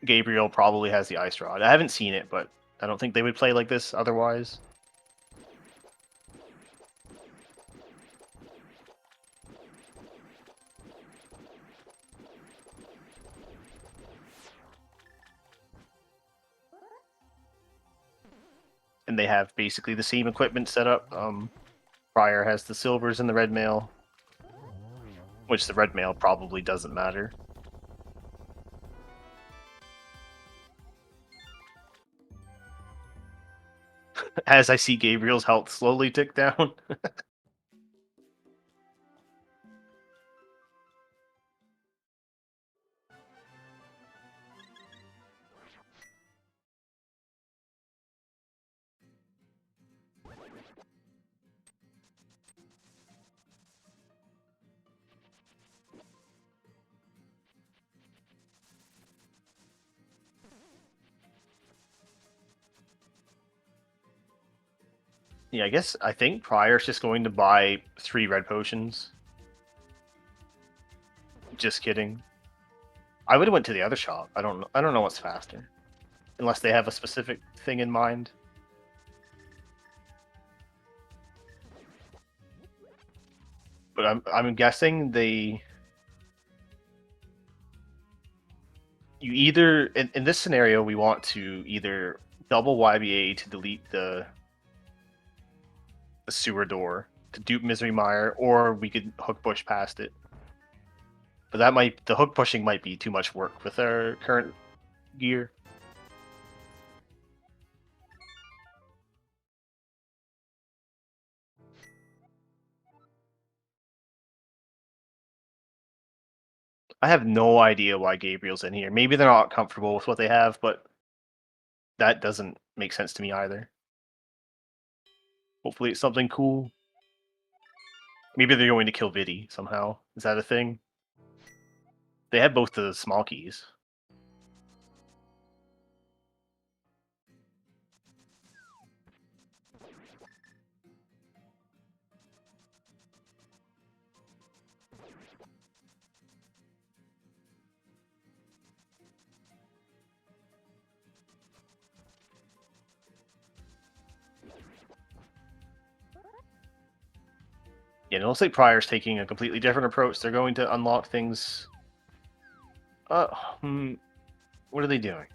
Gabriel probably has the Ice Rod. I haven't seen it, but I don't think they would play like this otherwise. And they have basically the same equipment set up. Prior has the silvers and the red mail, which the red mail probably doesn't matter. As I see Gabriel's health slowly tick down. Yeah, I think Prior's just going to buy 3 red potions. Just kidding. I would have went to the other shop. I don't know what's faster. Unless they have a specific thing in mind. But I'm guessing they... You either... In this scenario, we want to either double YBA to delete the sewer door, to dupe Misery Mire, or we could hook push past it. But the hook pushing might be too much work with our current gear. I have no idea why Gabriel's in here. Maybe they're not comfortable with what they have, but that doesn't make sense to me either. Hopefully it's something cool. Maybe they're going to kill Vidi somehow. Is that a thing? They have both the small keys. Yeah, it looks like Prior's taking a completely different approach. They're going to unlock things. What are they doing?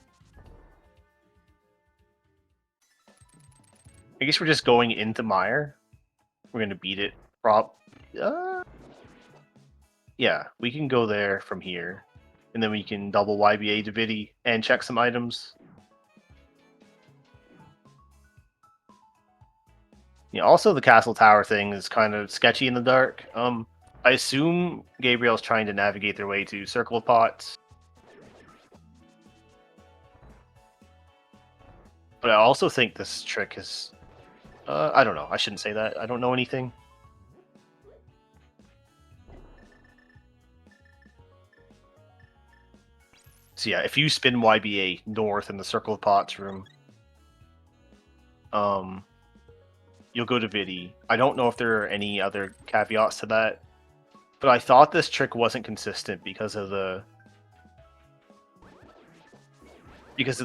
I guess we're just going into Mire. We're going to beat it. Yeah, we can go there from here. And then we can double YBA to Vidi and check some items. Yeah, also the castle tower thing is kind of sketchy in the dark. I assume Gabriel's trying to navigate their way to Circle of Pots. But I also think this trick is... I don't know. I shouldn't say that. I don't know anything. So yeah, if you spin YBA north in the Circle of Pots room, you'll go to Vidi. I don't know if there are any other caveats to that, but I thought this trick wasn't consistent because of the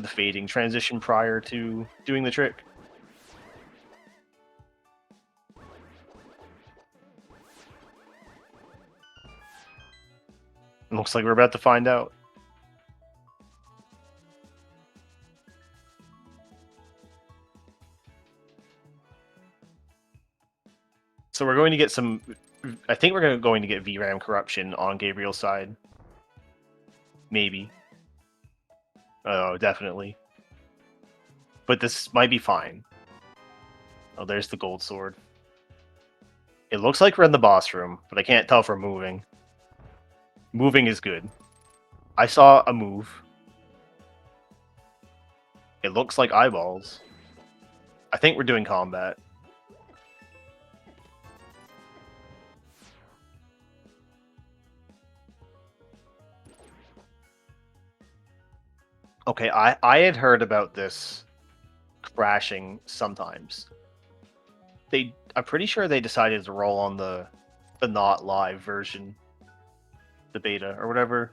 fading transition prior to doing the trick. It looks like we're about to find out. So we're going to get some... I think we're going to get VRAM corruption on Gabriel's side. Maybe. Oh, definitely. But this might be fine. Oh, there's the gold sword. It looks like we're in the boss room, but I can't tell if we're moving. Moving is good. I saw a move. It looks like eyeballs. I think we're doing combat. Okay, I had heard about this crashing sometimes. I'm pretty sure they decided to roll on the not live version, the beta or whatever,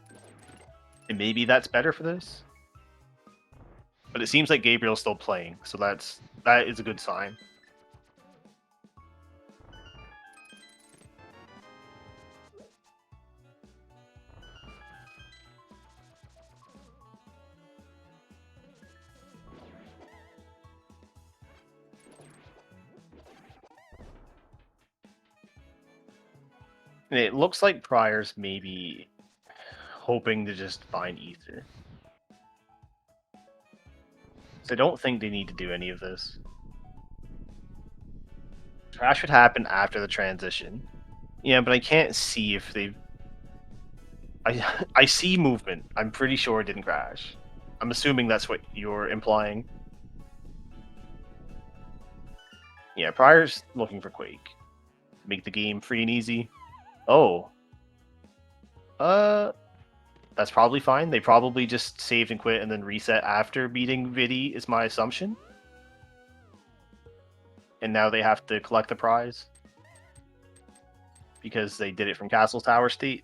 and maybe that's better for this. But it seems like Gabriel's still playing, so that is a good sign. And it looks like Prior's maybe hoping to just find Ether. So I don't think they need to do any of this. Crash would happen after the transition. Yeah, but I can't see if they've... I see movement. I'm pretty sure it didn't crash. I'm assuming that's what you're implying. Yeah, Prior's looking for Quake. Make the game free and easy. Oh. That's probably fine. They probably just saved and quit and then reset after beating Vidi, is my assumption. And now they have to collect the prize. Because they did it from Castle Tower State.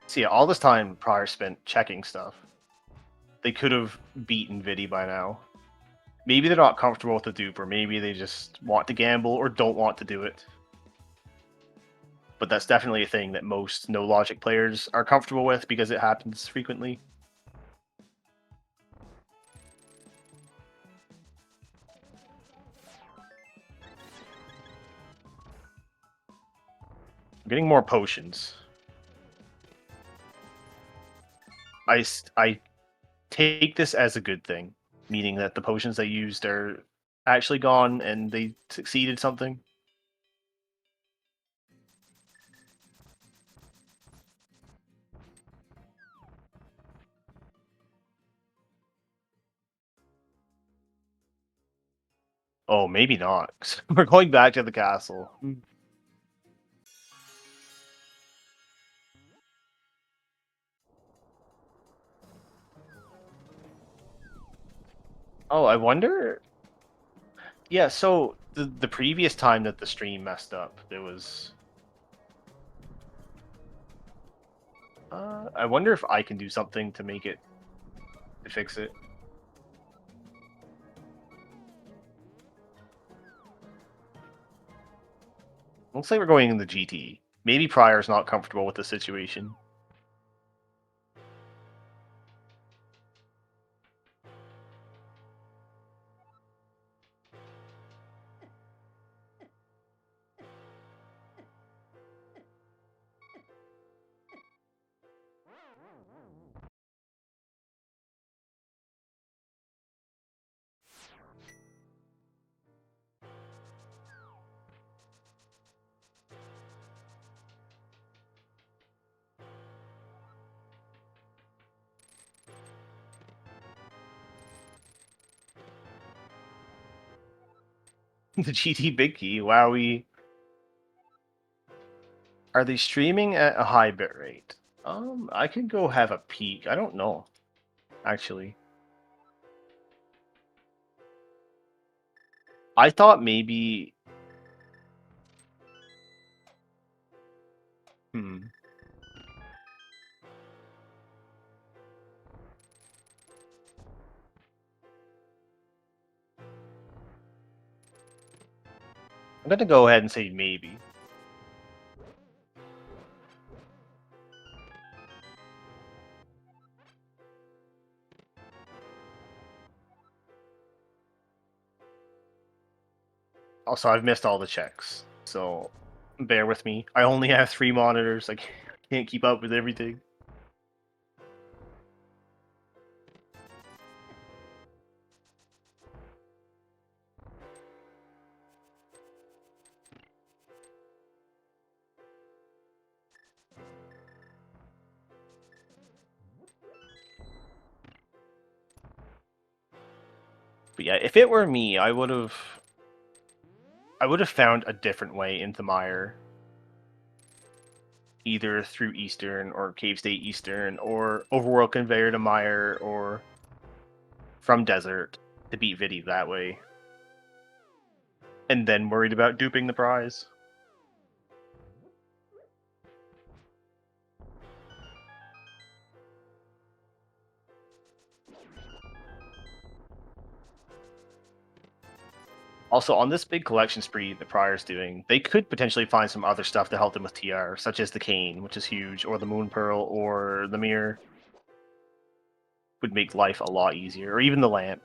So yeah, all this time Prior spent checking stuff. They could have beaten Vidi by now. Maybe they're not comfortable with the dupe, or maybe they just want to gamble or don't want to do it. but that's definitely a thing that most no logic players are comfortable with because it happens frequently. I'm getting more potions. I take this as a good thing, meaning that the potions I used are actually gone and they succeeded something. Oh, maybe not. We're going back to the castle. Oh, I wonder. Yeah, so the previous time that the stream messed up, there was. I wonder if I can do something to make it to fix it. Looks like we're going in the GT. Maybe Pryor's not comfortable with the situation. The GT Big Key, wow, Are they streaming at a high bit rate? I could go have a peek. I don't know, actually. I thought maybe. Hmm. I'm gonna go ahead and say maybe. Also, I've missed all the checks, so bear with me. I only have 3 monitors. I can't keep up with everything. But yeah, if it were me, I would have found a different way into Mire. Either through Eastern or Cave State Eastern or Overworld Conveyor to Mire or from Desert to beat Vidi that way. And then worried about duping the prize. Also, on this big collection spree that Prior's doing, they could potentially find some other stuff to help them with TR, such as the cane, which is huge, or the Moon Pearl, or the Mirror. Would make life a lot easier, or even the lamp.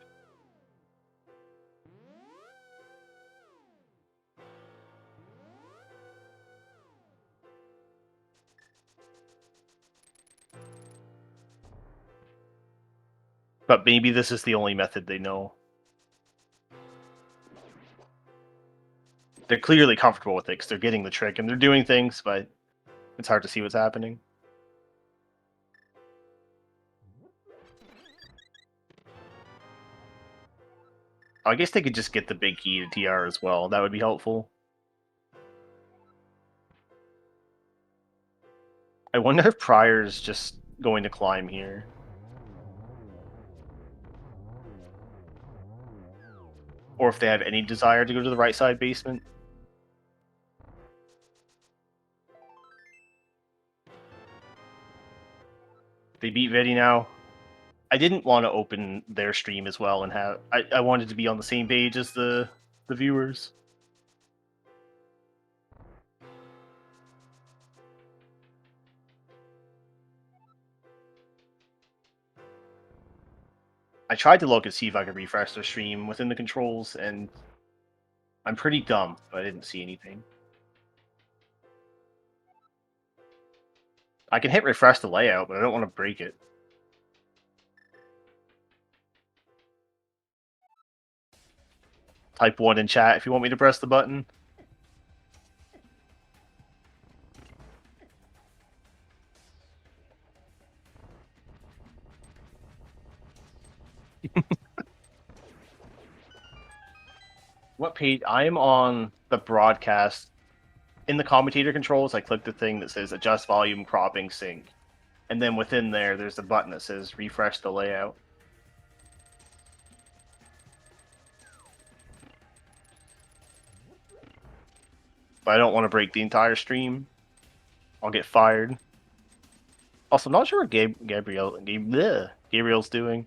But maybe this is the only method they know. They're clearly comfortable with it because they're getting the trick and they're doing things, but it's hard to see what's happening. I guess they could just get the big key to TR as well. That would be helpful. I wonder if Prior's just going to climb here. Or if they have any desire to go to the right side basement. They beat Vidi now. I didn't want to open their stream as well and have I wanted to be on the same page as the viewers. I tried to look and see if I could refresh the stream within the controls, and I'm pretty dumb, but I didn't see anything. I can hit refresh the layout, but I don't want to break it. Type 1 in chat if you want me to press the button. What page? I am on the broadcast. In the commentator controls, I click the thing that says adjust volume, cropping, sync. And then within there, there's a button that says refresh the layout. But I don't want to break the entire stream. I'll get fired. Also, I'm not sure what Gabriel's doing.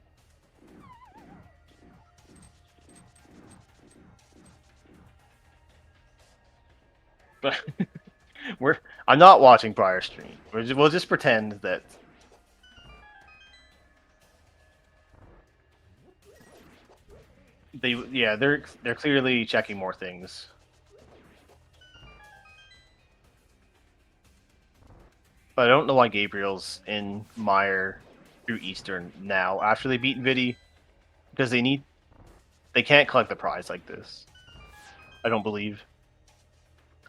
But I'm not watching prior stream. We'll just pretend that. They're clearly checking more things. But I don't know why Gabriel's in Mire through Eastern now after they beat Vidi, because they can't collect the prize like this. I don't believe.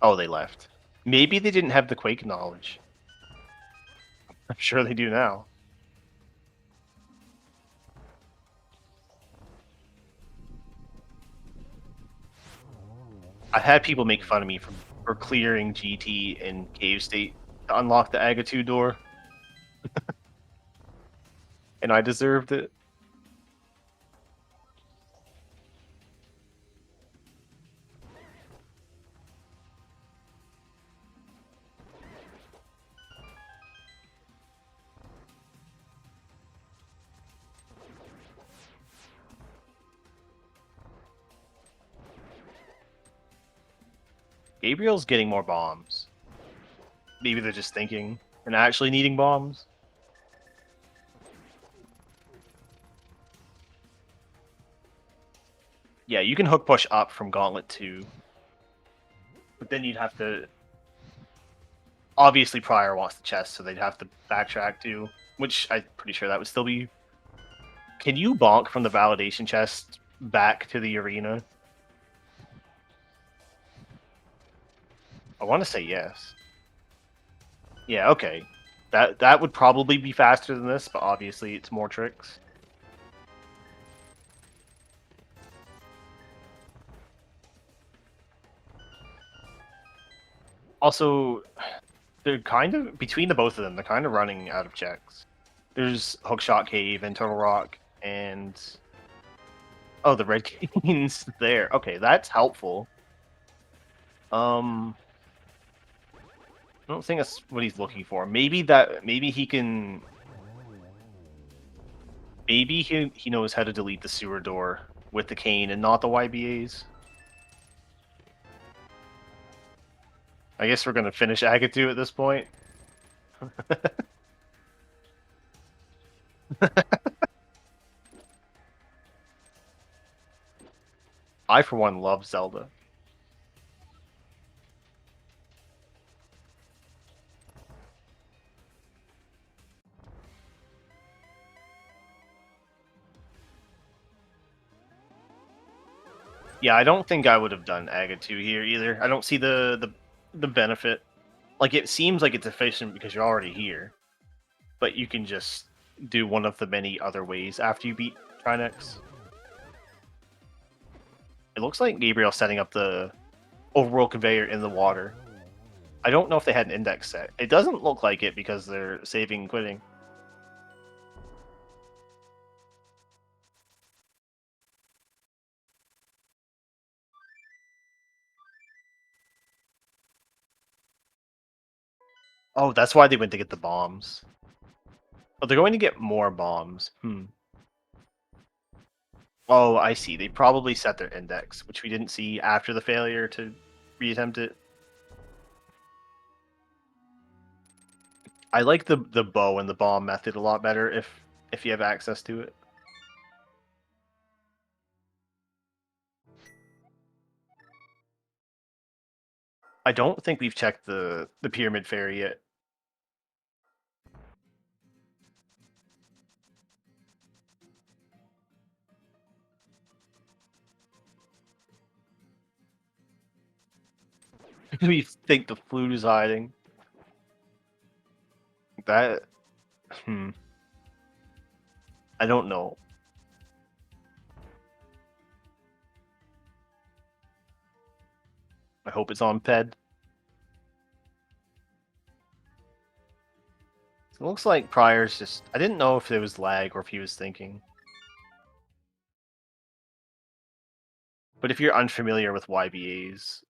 Oh, they left. Maybe they didn't have the Quake knowledge. I'm sure they do now. I've had people make fun of me for clearing GT in Cave State to unlock the Aga 2 door. And I deserved it. Gabriel's getting more bombs. Maybe they're just thinking and actually needing bombs. Yeah, you can hook push up from Gauntlet 2. But then you'd have to... Obviously, Prior wants the chest, so they'd have to backtrack too. Which I'm pretty sure that would still be... Can you bonk from the validation chest back to the arena? I want to say yes. Yeah, okay. That would probably be faster than this, but obviously it's more tricks. Also, they're kind of, between the both of them, they're kind of running out of checks. There's Hookshot Cave and Turtle Rock, and... Oh, the Red Cane's there. Okay, that's helpful. I don't think that's what he's looking for. Maybe he can... Maybe he knows how to delete the sewer door with the cane and not the YBAs. I guess we're gonna finish Aga 2 at this point. I, for one, love Zelda. Yeah, I don't think I would have done Aga 2 here either. I don't see the benefit. Like, it seems like it's efficient because you're already here. But you can just do one of the many other ways after you beat Trinex. It looks like Gabriel's setting up the overworld conveyor in the water. I don't know if they had an index set. It doesn't look like it because they're saving and quitting. Oh, that's why they went to get the bombs. Oh, they're going to get more bombs. Oh, I see. They probably set their index, which we didn't see after the failure to reattempt it. I like the bow and the bomb method a lot better if you have access to it. I don't think we've checked the pyramid fairy yet. We think the flute is hiding. That... I don't know. I hope it's on Ped. It looks like Pryor's just... I didn't know if there was lag or if he was thinking. But if you're unfamiliar with YBAs,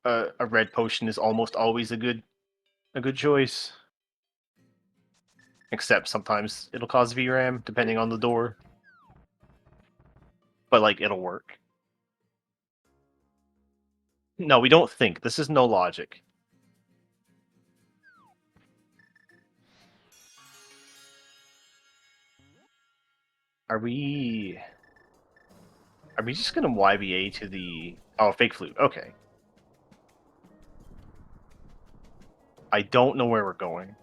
a red potion is almost always a good choice. Except sometimes it'll cause VRAM, depending on the door. But, like, it'll work. No, we don't think. This is no logic. Are we just gonna YBA to the... Oh, fake flute. Okay. I don't know where we're going.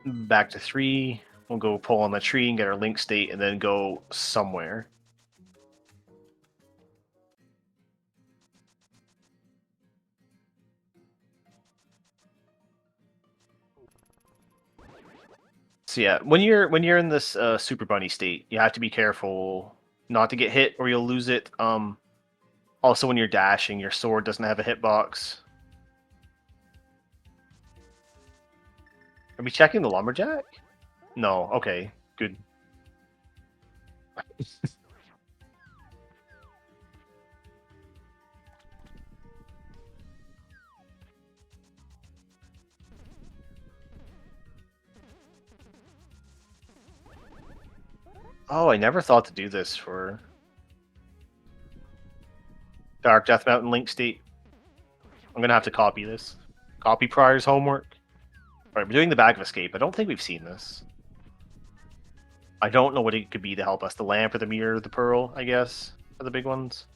Back to 3. We'll go pull on the tree and get our link state, and then go somewhere. So yeah, when you're in this Super Bunny state, you have to be careful not to get hit, or you'll lose it. Also, when you're dashing, your sword doesn't have a hitbox. Are we checking the lumberjack? No. Okay. Good. Oh, I never thought to do this for Dark Death Mountain Link State. I'm gonna have to copy this. Copy Pryor's homework. Alright, we're doing the Bag of Escape. I don't think we've seen this. I don't know what it could be to help us. The lamp or the mirror or the pearl, I guess, are the big ones.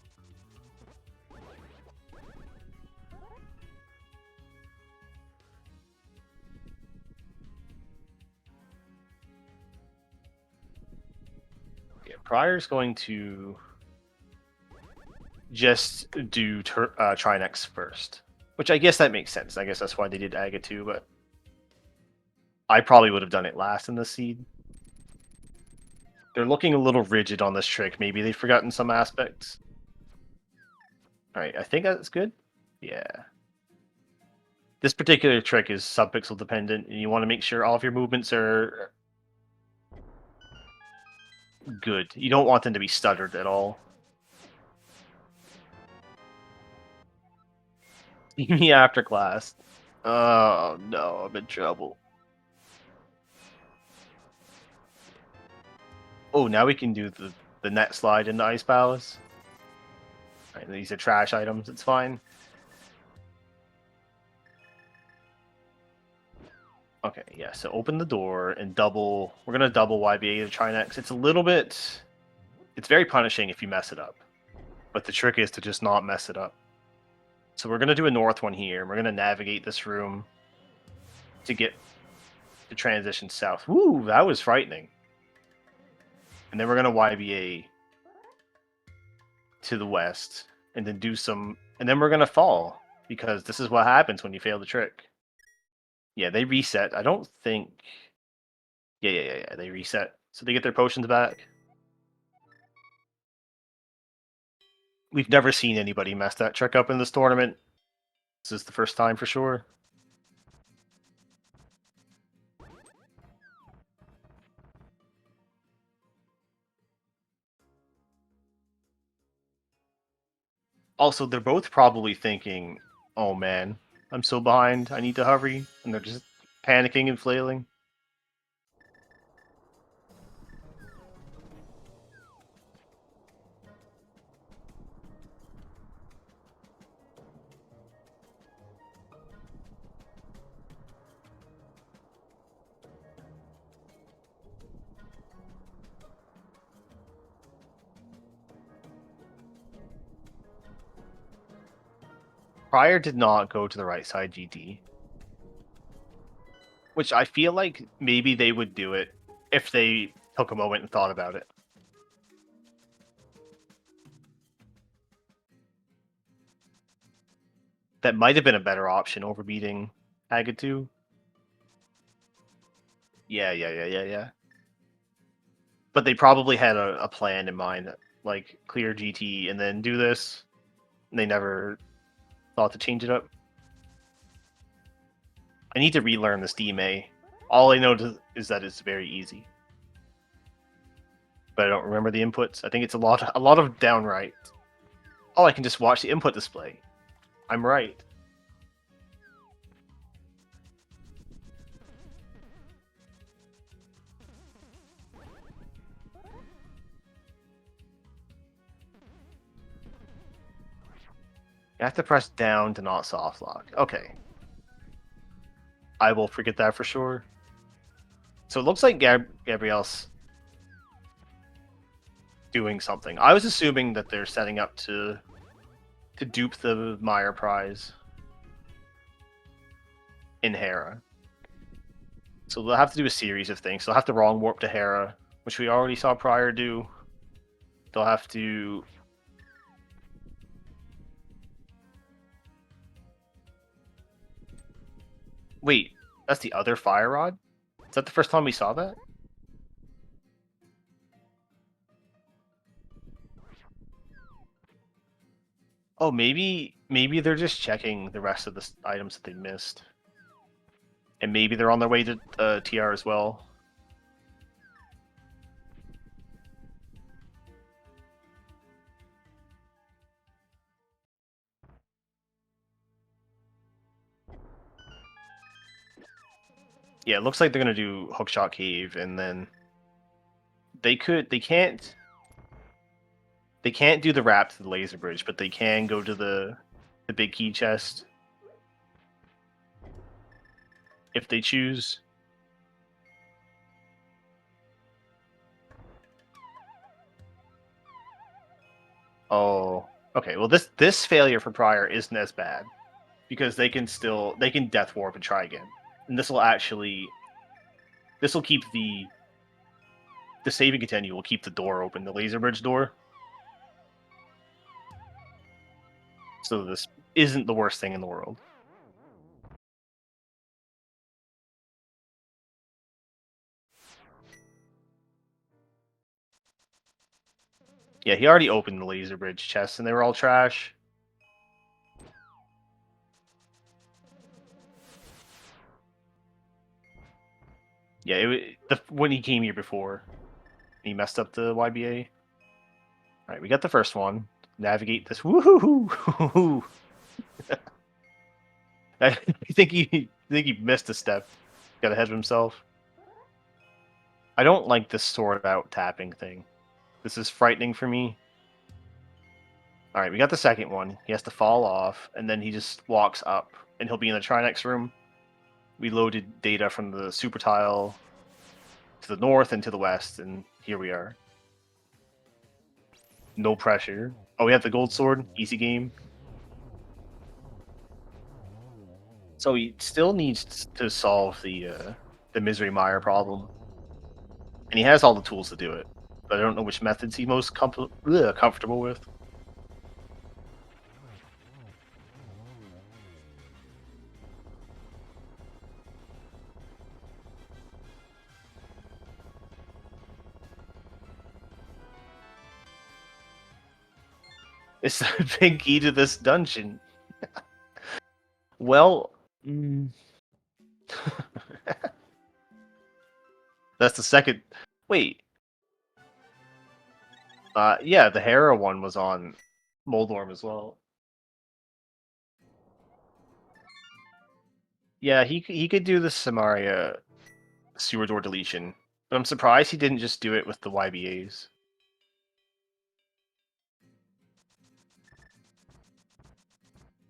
Yeah, Pryor's going to just do Trinex first. Which I guess that makes sense. I guess that's why they did Aga too, but I probably would have done it last in the seed. They're looking a little rigid on this trick. Maybe they've forgotten some aspects. Alright, I think that's good. Yeah. This particular trick is subpixel dependent, and you want to make sure all of your movements are good. You don't want them to be stuttered at all. See me after class. Oh no, I'm in trouble. Oh, now we can do the net slide into Ice Palace. Right, these are trash items, it's fine. Okay, yeah, so open the door and double... We're going to double YBA to Trinex. It's a little bit... It's very punishing if you mess it up. But the trick is to just not mess it up. So we're going to do a north one here. We're going to navigate this room to get the transition south. Woo, that was frightening. And then we're going to YBA to the west. And then do some... And then we're going to fall. Because this is what happens when you fail the trick. Yeah, they reset. I don't think... Yeah, they reset. So they get their potions back. We've never seen anybody mess that trick up in this tournament. This is the first time for sure. Also, they're both probably thinking, oh man, I'm so behind, I need to hurry. And they're just panicking and flailing. Prior did not go to the right side GT. Which I feel like maybe they would do it if they took a moment and thought about it. That might have been a better option over beating Agatu. Yeah. But they probably had a plan in mind, like clear GT and then do this. And they never thought to change it up. I need to relearn this DMA. All I know is that it's very easy. But I don't remember the inputs. I think it's a lot of downright. Oh, I can just watch the input display. I'm right. You have to press down to not soft lock. Okay. I will forget that for sure. So it looks like Gabriel's doing something. I was assuming that they're setting up to dupe the Meyer prize in Hera. So they'll have to do a series of things. They'll have to wrong warp to Hera, which we already saw Prior do. They'll have to... Wait, that's the other Fire Rod? Is that the first time we saw that? Oh, maybe they're just checking the rest of the items that they missed. And maybe they're on their way to TR as well. Yeah, it looks like they're gonna do Hookshot Cave, and then they can't do the wrap to the laser bridge, but they can go to the big key chest if they choose. Oh, okay. Well, this failure for Prior isn't as bad because they can death warp and try again, and this will keep the saving continue will keep the door open, the laser bridge door. So this isn't the worst thing in the world. Yeah, he already opened the laser bridge chests, and they were all trash. Yeah, when he came here before, he messed up the YBA. All right, we got the first one. Navigate this. Woohoo! I think he missed a step. Got ahead of himself. I don't like this sort out tapping thing. This is frightening for me. All right, we got the second one. He has to fall off, and then he just walks up, and he'll be in the Trinex room. We loaded data from the super tile to the north and to the west, and here we are. No pressure. Oh, we have the gold sword. Easy game. So he still needs to solve the Misery Mire problem. And he has all the tools to do it. But I don't know which methods he's most comfortable with. It's the big key to this dungeon. Well... That's the second... Wait. Yeah, the Hera one was on Moldorm as well. Yeah, he could do the Samaria sewer door deletion, but I'm surprised he didn't just do it with the YBAs.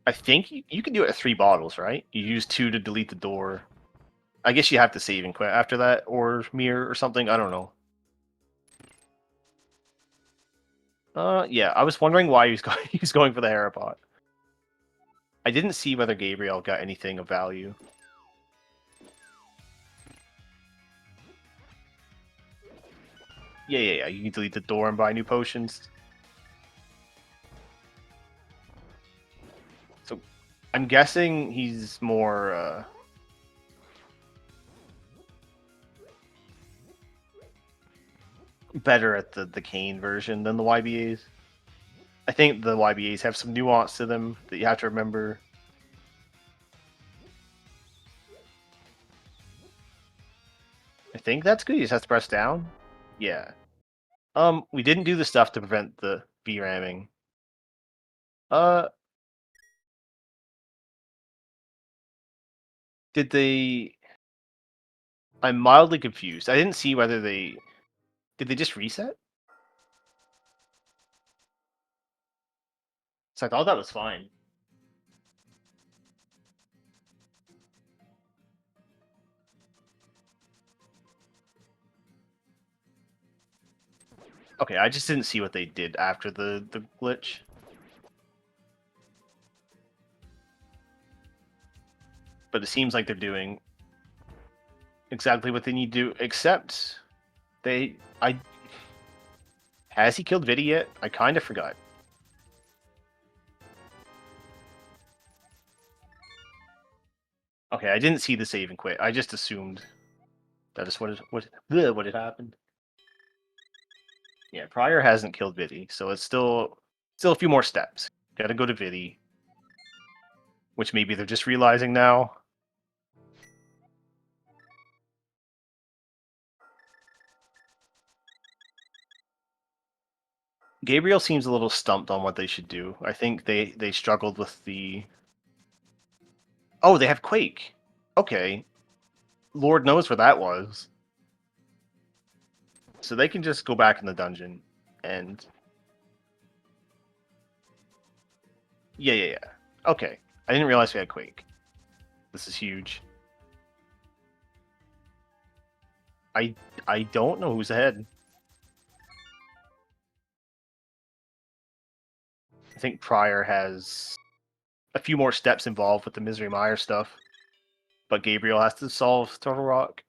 I think you can do it at 3 bottles, right? You use 2 to delete the door. I guess you have to save and quit after that, or mirror or something. I don't know. Yeah, I was wondering why he was going for the Hera pot. I didn't see whether Gabriel got anything of value. Yeah. You can delete the door and buy new potions. So, I'm guessing he's more, better at the Kane version than the YBAs. I think the YBAs have some nuance to them that you have to remember. I think that's good. You just have to press down. Yeah. We didn't do the stuff to prevent the VRAMing. Did they... I'm mildly confused. I didn't see whether they... Did they just reset? So I thought that was fine. Okay, I just didn't see what they did after the glitch. But it seems like they're doing exactly what they need to do, except has he killed Vidi yet? I kind of forgot. Okay, I didn't see the save and quit. I just assumed that is what had happened. Yeah, Prior hasn't killed Vidi, so it's still a few more steps. Gotta go to Vidi, which maybe they're just realizing now. Gabriel seems a little stumped on what they should do. I think they struggled with the... Oh, they have Quake. Okay. Lord knows where that was. So they can just go back in the dungeon and... Yeah. Okay. I didn't realize we had Quake. This is huge. I don't know who's ahead. I think Prior has a few more steps involved with the Misery Mire stuff, but Gabriel has to solve Turtle Rock.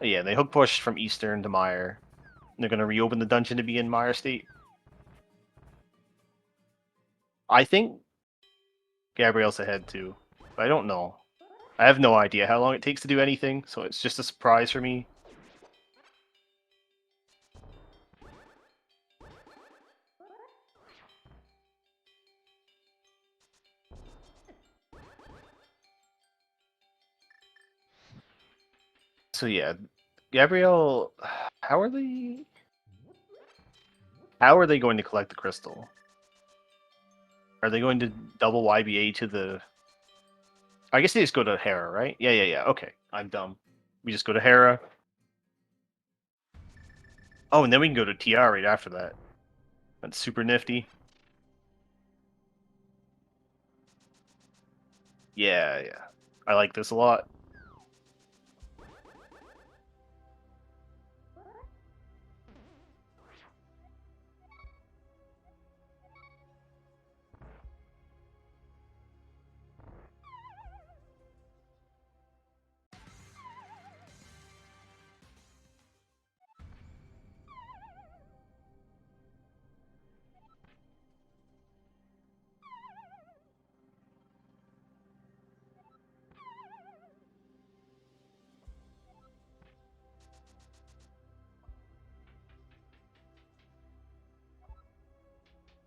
Yeah, they hook push from Eastern to Mire. They're going to reopen the dungeon to be in Mire State. I think Gabriel's ahead too, but I don't know. I have no idea how long it takes to do anything, so it's just a surprise for me. So yeah, Gabriel, how are they going to collect the crystal? Are they going to double YBA to the... I guess they just go to Hera, right? Yeah. Okay, I'm dumb. We just go to Hera. Oh, and then we can go to TR right after that. That's super nifty. Yeah. I like this a lot.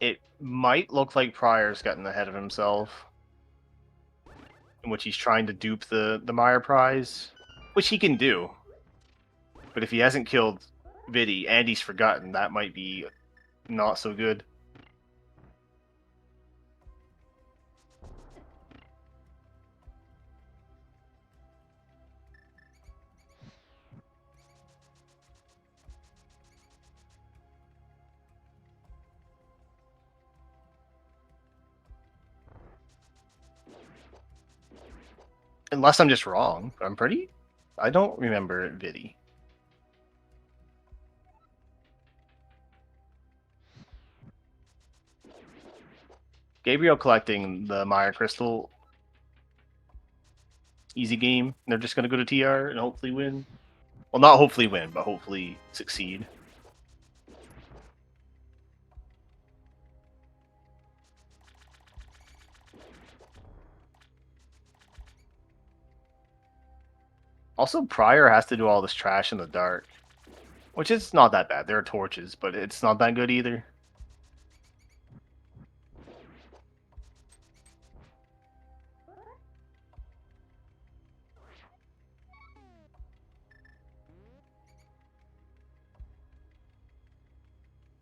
It might look like Prior's gotten ahead of himself, in which he's trying to dupe the Mire prize, which he can do. But if he hasn't killed Vidi and he's forgotten, that might be not so good. Unless I'm just wrong. I don't remember Vidi. Gabriel collecting the Mire Crystal. Easy game. They're just going to go to TR and hopefully win. Well, not hopefully win, but hopefully succeed. Also, Prior has to do all this trash in the dark. Which is not that bad. There are torches, but it's not that good either.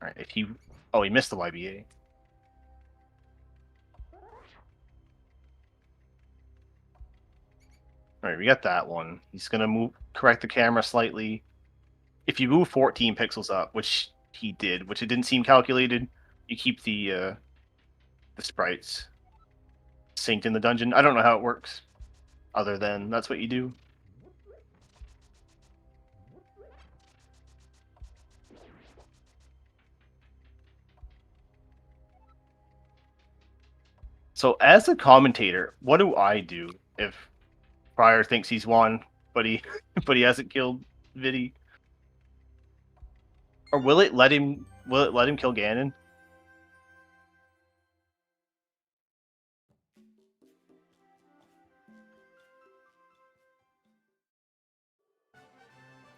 Alright, if he... Oh, he missed the YBA. Alright, we got that one. He's gonna correct the camera slightly. If you move 14 pixels up, which he did, which it didn't seem calculated, you keep the sprites synced in the dungeon. I don't know how it works, other than that's what you do. So as a commentator, what do I do if Prior thinks he's won, but he hasn't killed Viddy? Or will it let him kill Ganon?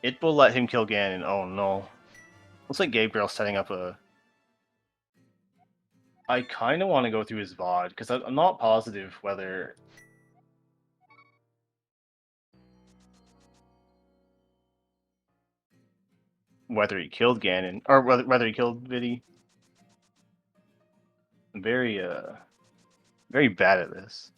It will let him kill Ganon. Oh no. Looks like Gabriel's setting up a... I kind of want to go through his VOD, because I'm not positive whether... whether he killed Ganon, or whether he killed Viddy. I'm very bad at this.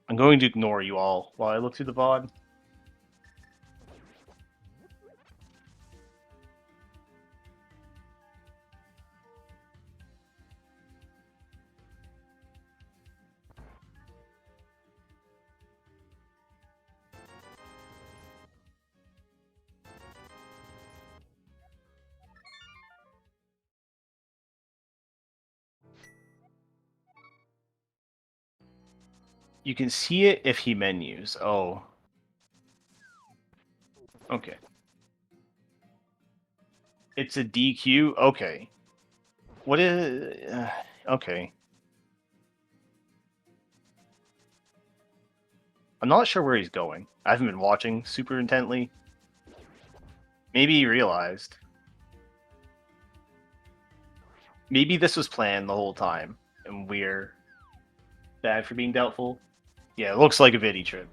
I'm going to ignore you all while I look through the VOD. You can see it if he menus. Oh. Okay. It's a DQ? Okay. What is... okay. I'm not sure where he's going. I haven't been watching super intently. Maybe he realized. Maybe this was planned the whole time, and we're bad for being doubtful. Yeah, it looks like a Viddy trip.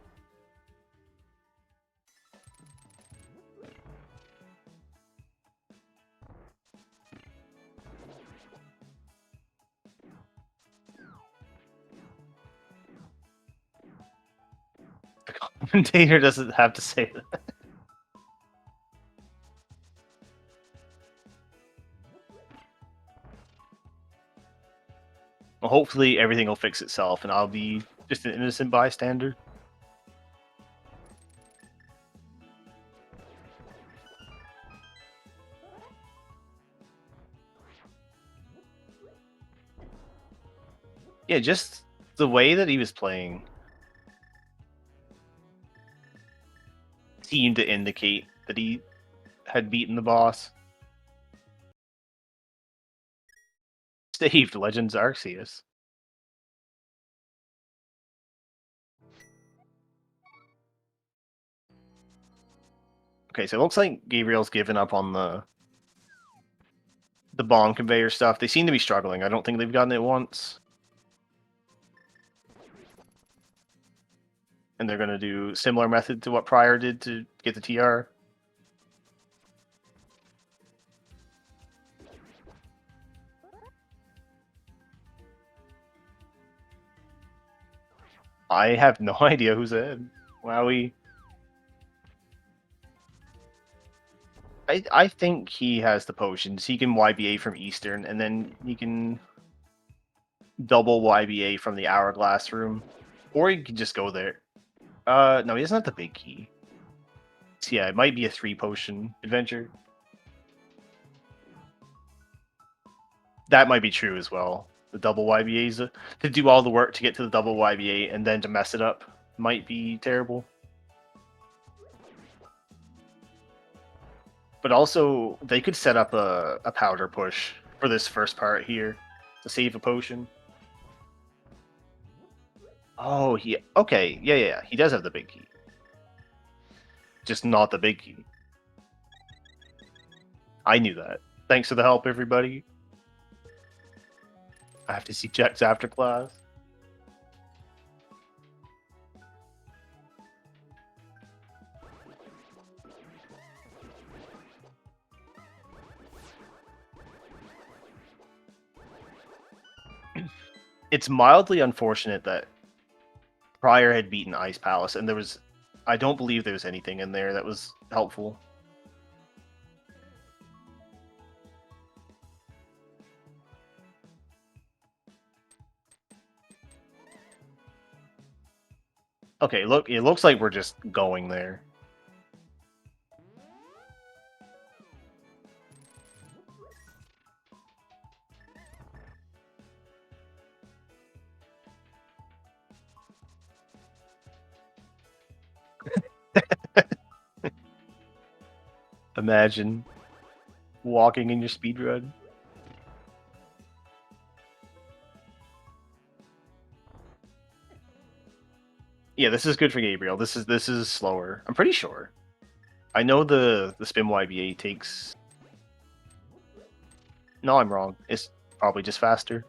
The commentator doesn't have to say that. Well, hopefully everything will fix itself, and I'll be just an innocent bystander. Yeah, just the way that he was playing seemed to indicate that he had beaten the boss. Saved Legends Arceus. Okay, so it looks like Gabriel's given up on the bomb conveyor stuff. They seem to be struggling. I don't think they've gotten it once. And they're going to do similar method to what Prior did to get the TR. I have no idea who's ahead. Wowie. I think he has the potions. He can YBA from Eastern, and then he can double YBA from the Hourglass room. Or he can just go there. No, he doesn't have the big key. So yeah, it might be a 3-potion adventure. That might be true as well. The double YBAs to do all the work to get to the double YBA and then to mess it up might be terrible. But also, they could set up a powder push for this first part here to save a potion. Oh, okay, yeah. He does have the big key, just not the big key. I knew that. Thanks for the help, everybody. I have to see checks after class. It's mildly unfortunate that Prior had beaten Ice Palace, and I don't believe there was anything in there that was helpful. Okay, look, it looks like we're just going there. Imagine walking in your speedrun. Yeah, this is good for Gabriel. This is slower. I'm pretty sure. I know the spin YBA takes. No, I'm wrong. It's probably just faster.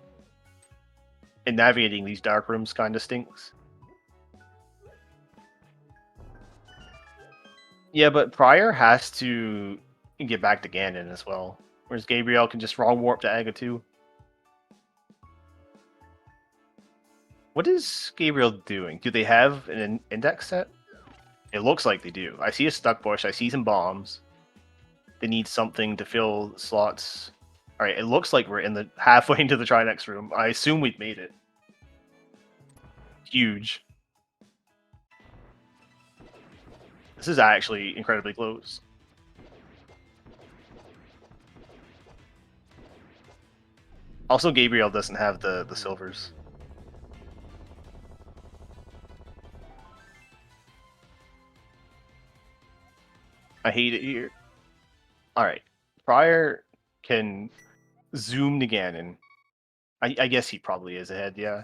And navigating these dark rooms kind of stinks. Yeah, but Prior has to get back to Ganon as well. Whereas Gabriel can just wrong warp to Aga 2. What is Gabriel doing? Do they have an index set? It looks like they do. I see a stuck bush. I see some bombs. They need something to fill slots. All right, it looks like we're in the halfway into the Trinex room. I assume we've made it. Huge. This is actually incredibly close. Also, Gabriel doesn't have the silvers. I hate it here. Alright. Prior can zoom to Ganon. I guess he probably is ahead, yeah.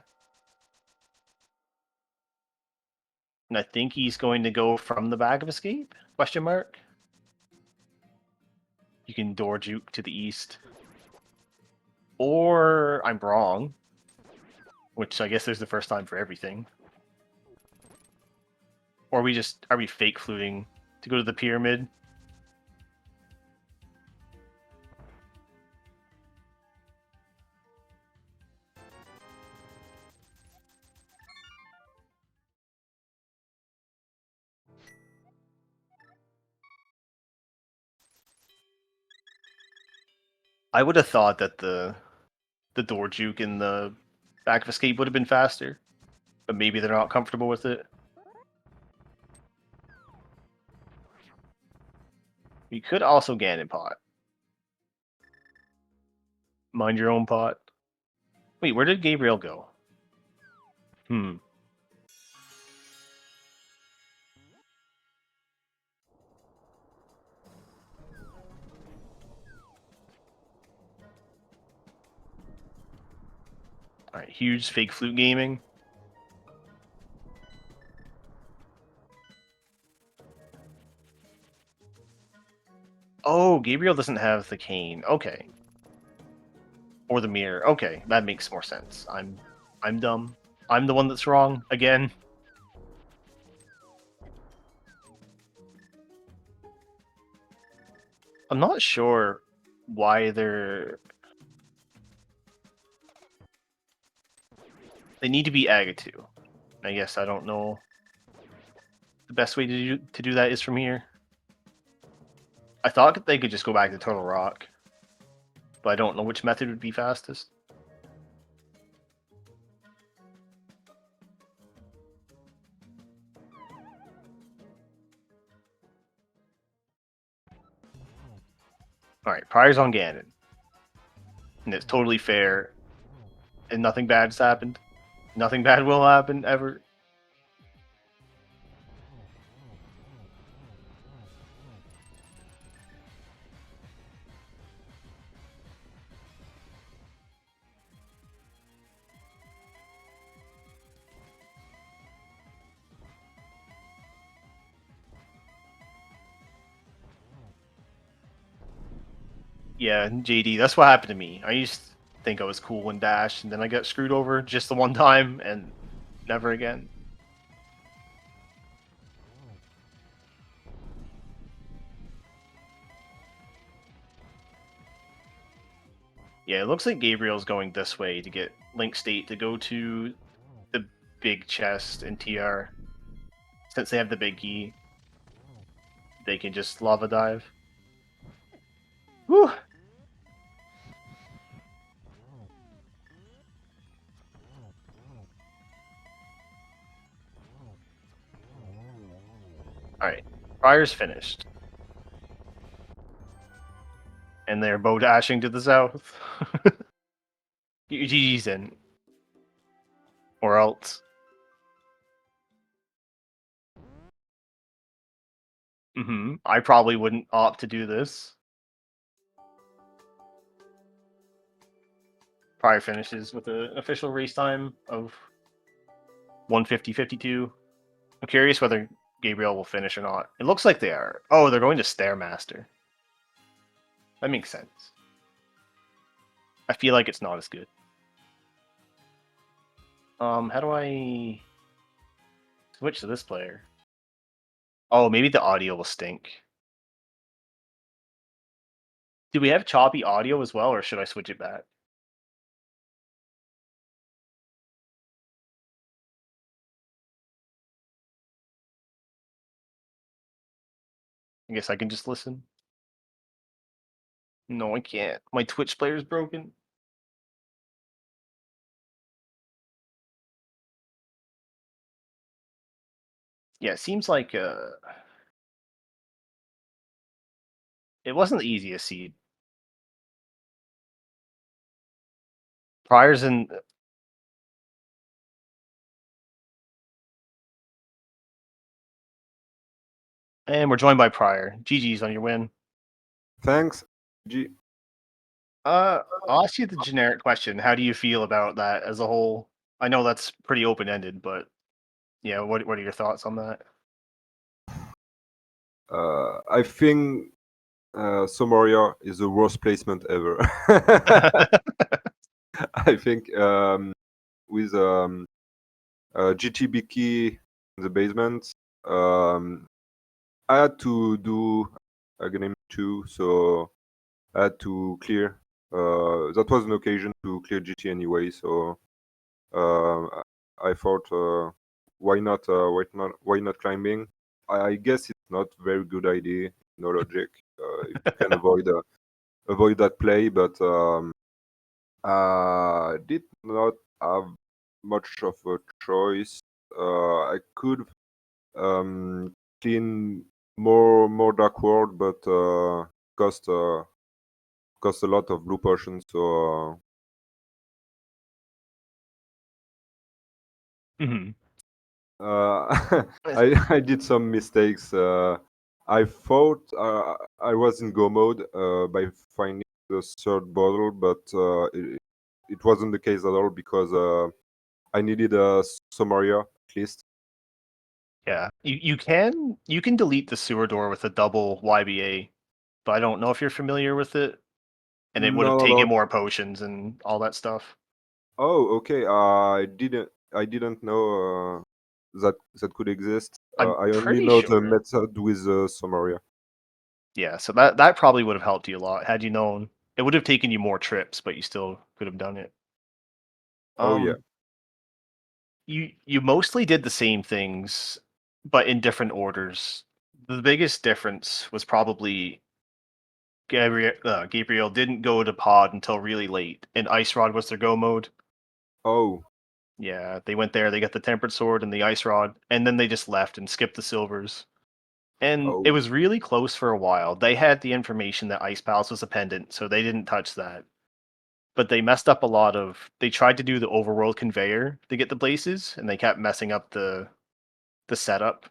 And I think he's going to go from the Bag of Escape? Question mark? You can door juke to the east. Or I'm wrong. Which I guess there's the first time for everything. Or are we fake fluting to go to the pyramid? I would have thought that the door juke in the Back of Escape would have been faster. But maybe they're not comfortable with it. You could also Ganon pot. Mind your own pot. Wait, where did Gabriel go? Alright, huge fake flute gaming. Oh, Gabriel doesn't have the cane. Okay. Or the mirror. Okay, that makes more sense. I'm dumb. I'm the one that's wrong again. I'm not sure why they need to be Aga 2. I guess I don't know. The best way to do that is from here. I thought they could just go back to Turtle Rock, but I don't know which method would be fastest. Alright, Prior's on Ganon. and it's totally fair, and nothing bad's happened. Nothing bad will happen ever. Yeah, JD, that's what happened to me. I used to think I was cool in Dash, and then I got screwed over just the one time, and never again. Yeah, it looks like Gabriel's going this way to get Link State to go to the big chest in TR. Since they have the big key, they can just lava dive. Whew! Alright, Pryor's finished. And they're bow dashing to the south. GG's in. Or else. I probably wouldn't opt to do this. Pryor finishes with an official race time of 1:50:52. I'm curious whether Gabriel will finish or not. It looks like they are. Oh, they're going to Stairmaster. That makes sense. I feel like it's not as good. How do I switch to this player? Oh, maybe the audio will stink. Do we have choppy audio as well, or should I switch it back? I guess I can just listen. No, I can't. My Twitch player's broken. Yeah, it seems like it wasn't the easiest seed. Pryor's in. And we're joined by Pryor. GG's on your win. Thanks. I'll ask you the generic question. How do you feel about that as a whole? I know that's pretty open-ended, but yeah, what are your thoughts on that? I think Somaria is the worst placement ever. I think with GTB key in the basement, I had to do a game 2, so I had to clear. That was an occasion to clear GT anyway, so I thought, why not climbing? I guess it's not very good idea. No logic. If you can avoid that play, but did not have much of a choice. I could clean more Dark World, but cost a lot of blue potions. So I did some mistakes. I thought I was in go mode by finding the third bottle, but it wasn't the case at all because I needed a Somaria at least. Yeah, you can delete the sewer door with a double YBA, but I don't know if you're familiar with it. And it would have taken more potions and all that stuff. Oh, okay. I didn't know that could exist. I only know the method with Somaria. Yeah, so that probably would have helped you a lot had you known. It would have taken you more trips, but you still could have done it. Oh yeah. You mostly did the same things, but in different orders. The biggest difference was probably Gabriel didn't go to pod until really late, and Ice Rod was their go mode. Oh. Yeah, they went there, they got the Tempered Sword and the Ice Rod, and then they just left and skipped the Silvers. And it was really close for a while. They had the information that Ice Palace was a pendant, so they didn't touch that. but they messed up a lot of. They tried to do the overworld conveyor to get the places, and they kept messing up the setup.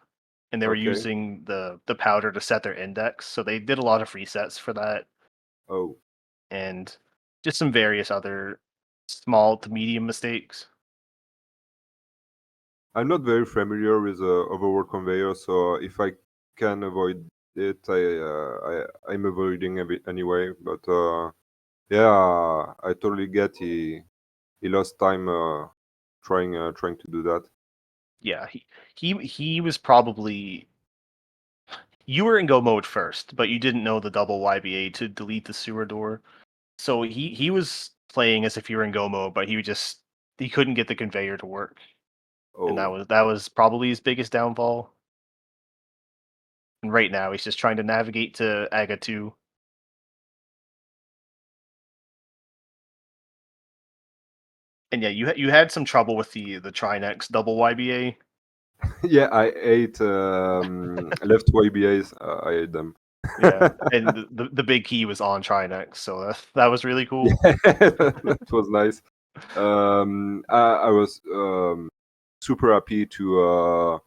And they were Okay. using the powder to set their index, so they did a lot of resets for that, Oh, and just some various other small to medium mistakes. I'm not very familiar with the overworld conveyor, so if I can avoid it, I'm avoiding it anyway. But yeah, I totally get he lost time trying to do that. Yeah, he was probably. You were in go mode first, but you didn't know the double YBA to delete the sewer door. So he was playing as if you were in go mode, but he couldn't get the conveyor to work. And Oh, that was probably his biggest downfall. And right now he's just trying to navigate to Aga 2. And yeah, you had some trouble with the Trinex double YBA. yeah, I ate left YBAs. I ate them. Yeah, and the big key was on Trinex, so that was really cool. Yeah, that was nice. I was super happy to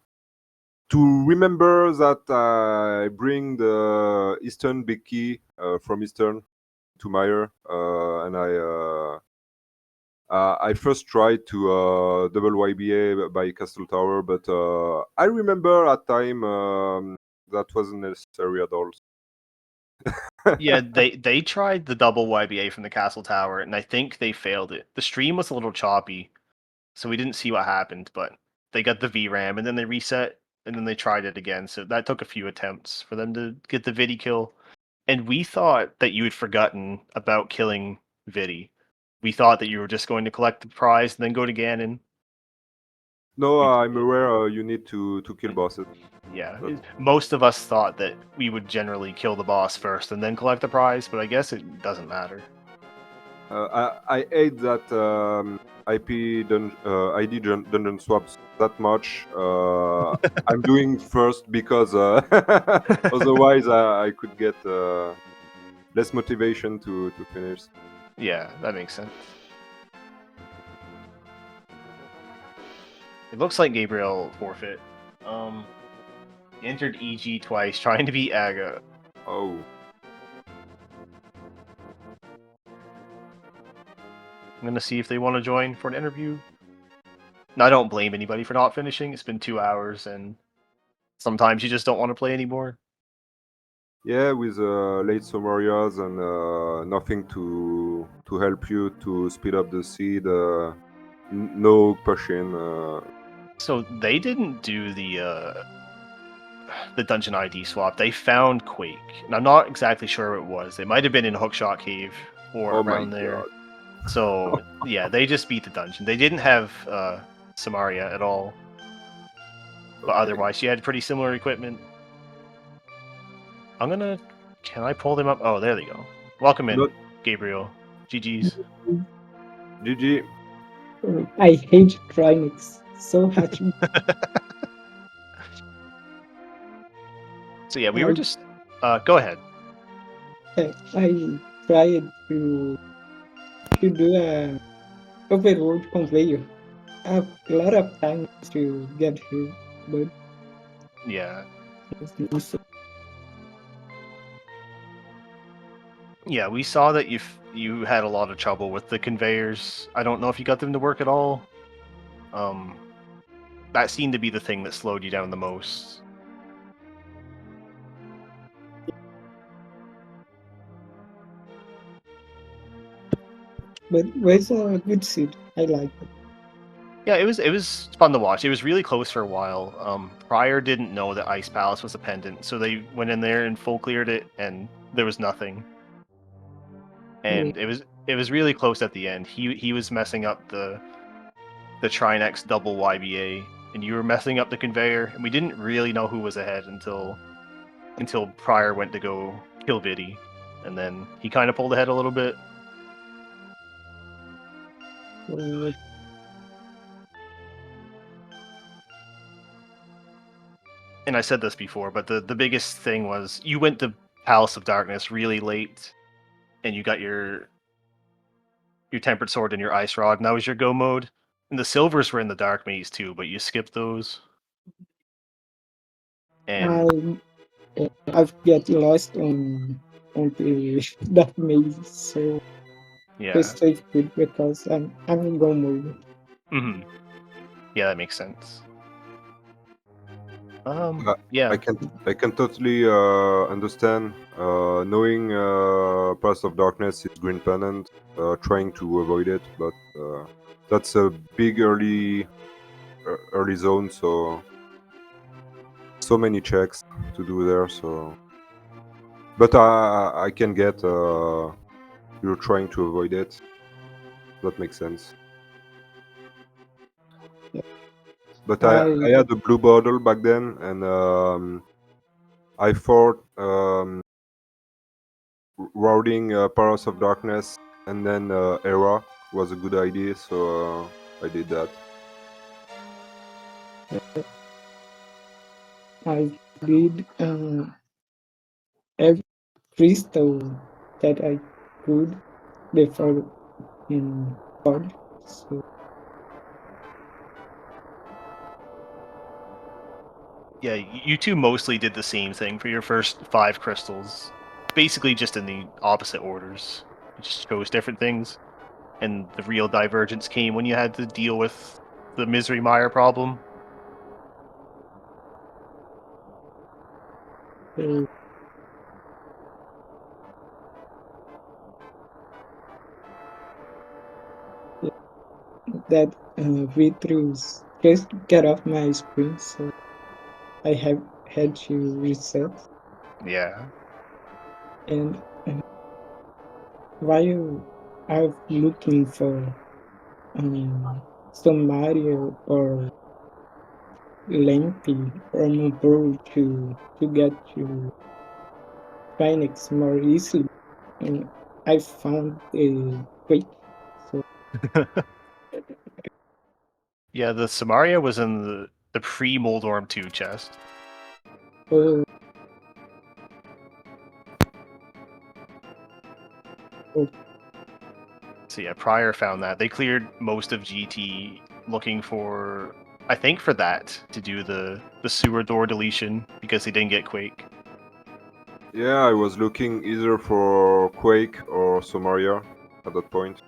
remember that I bring the Eastern big key from Eastern to Meyer, and I first tried to double YBA by Castle Tower, but I remember at time that wasn't necessary at all. Yeah, they tried the double YBA from the castle tower, and I think they failed it. The stream was a little choppy, so we didn't see what happened, but they got the VRAM, and then they reset, and then they tried it again. So that took a few attempts for them to get the Vidi kill. And we thought that you had forgotten about killing Vidi. We thought that you were just going to collect the prize and then go to Ganon. No, We- I'm aware you need to kill bosses. Yeah, But- most of us thought that we would generally kill the boss first and then collect the prize, but I guess it doesn't matter. I hate that ID dungeon swaps that much. I'm doing first because otherwise I could get less motivation to finish. Yeah, that makes sense. It looks like Gabriel forfeit. He entered EG twice, trying to beat Aga. Oh, I'm gonna see if they want to join for an interview. I don't blame anybody for not finishing. It's been 2 hours, and sometimes you just don't want to play anymore. yeah, with late summarias and nothing to help you to speed up the seed. No pushing. So they didn't do the dungeon ID swap. They found Quake, and I'm not exactly sure where it was. It might have been in Hookshot Cave or Oh my around there. god. So yeah, they just beat the dungeon. They didn't have Samaria at all, but Okay. otherwise she had pretty similar equipment. Can I pull them up? Oh, there they go. Welcome in, Not Gabriel. GG's. GG. I hate Trinix so much. So yeah, we were just. Go ahead. I tried to do a overload conveyor. I have a lot of time to get here, but Yeah. it's not so. Yeah, we saw that you had a lot of trouble with the conveyors. I don't know if you got them to work at all. That seemed to be the thing that slowed you down the most. But it's a good seed. I like it. Yeah, it was fun to watch. It was really close for a while. Prior didn't know that Ice Palace was a pendant, so they went in there and full cleared it, and there was nothing. And it was really close at the end. He was messing up the Trinex double YBA, and you were messing up the conveyor, and we didn't really know who was ahead until Prior went to go kill Vidi, and then he kind of pulled ahead a little bit. Uh, And I said this before, but the biggest thing was you went to Palace of Darkness really late, and you got your your tempered sword and your ice rod, and that was your go mode. And the silvers were in the dark maze too, but you skipped those. And I've get lost on the dark maze, so yeah, this is good because I'm in go mode. yeah, that makes sense. I Yeah, can totally understand. Knowing Path of Darkness is green pennant, trying to avoid it, but that's a big early zone, so many checks to do there. So, but I can get you're trying to avoid it. That makes sense. Yeah. But I had a blue bottle back then, and I thought routing Powers of Darkness and then Era was a good idea, so I did that. I did every crystal that I could before in pod. So yeah, you two mostly did the same thing for your first 5 crystals. Basically just in the opposite orders. You just chose different things. And the real divergence came when you had to deal with the Misery Mire problem. uh, that V3 just get off my screen, so I have had to reset. Yeah. And while I'm looking for some Mario or Lampy or Mobile to get to Phoenix more easily, and I found a quick. So Yeah, the Samaria was in the pre-Moldorm 2 chest. uh, So yeah, Prior found that. They cleared most of GT looking for, I think for that, to do the sewer door deletion, because they didn't get Quake. Yeah, I was looking either for Quake or Somaria at that point.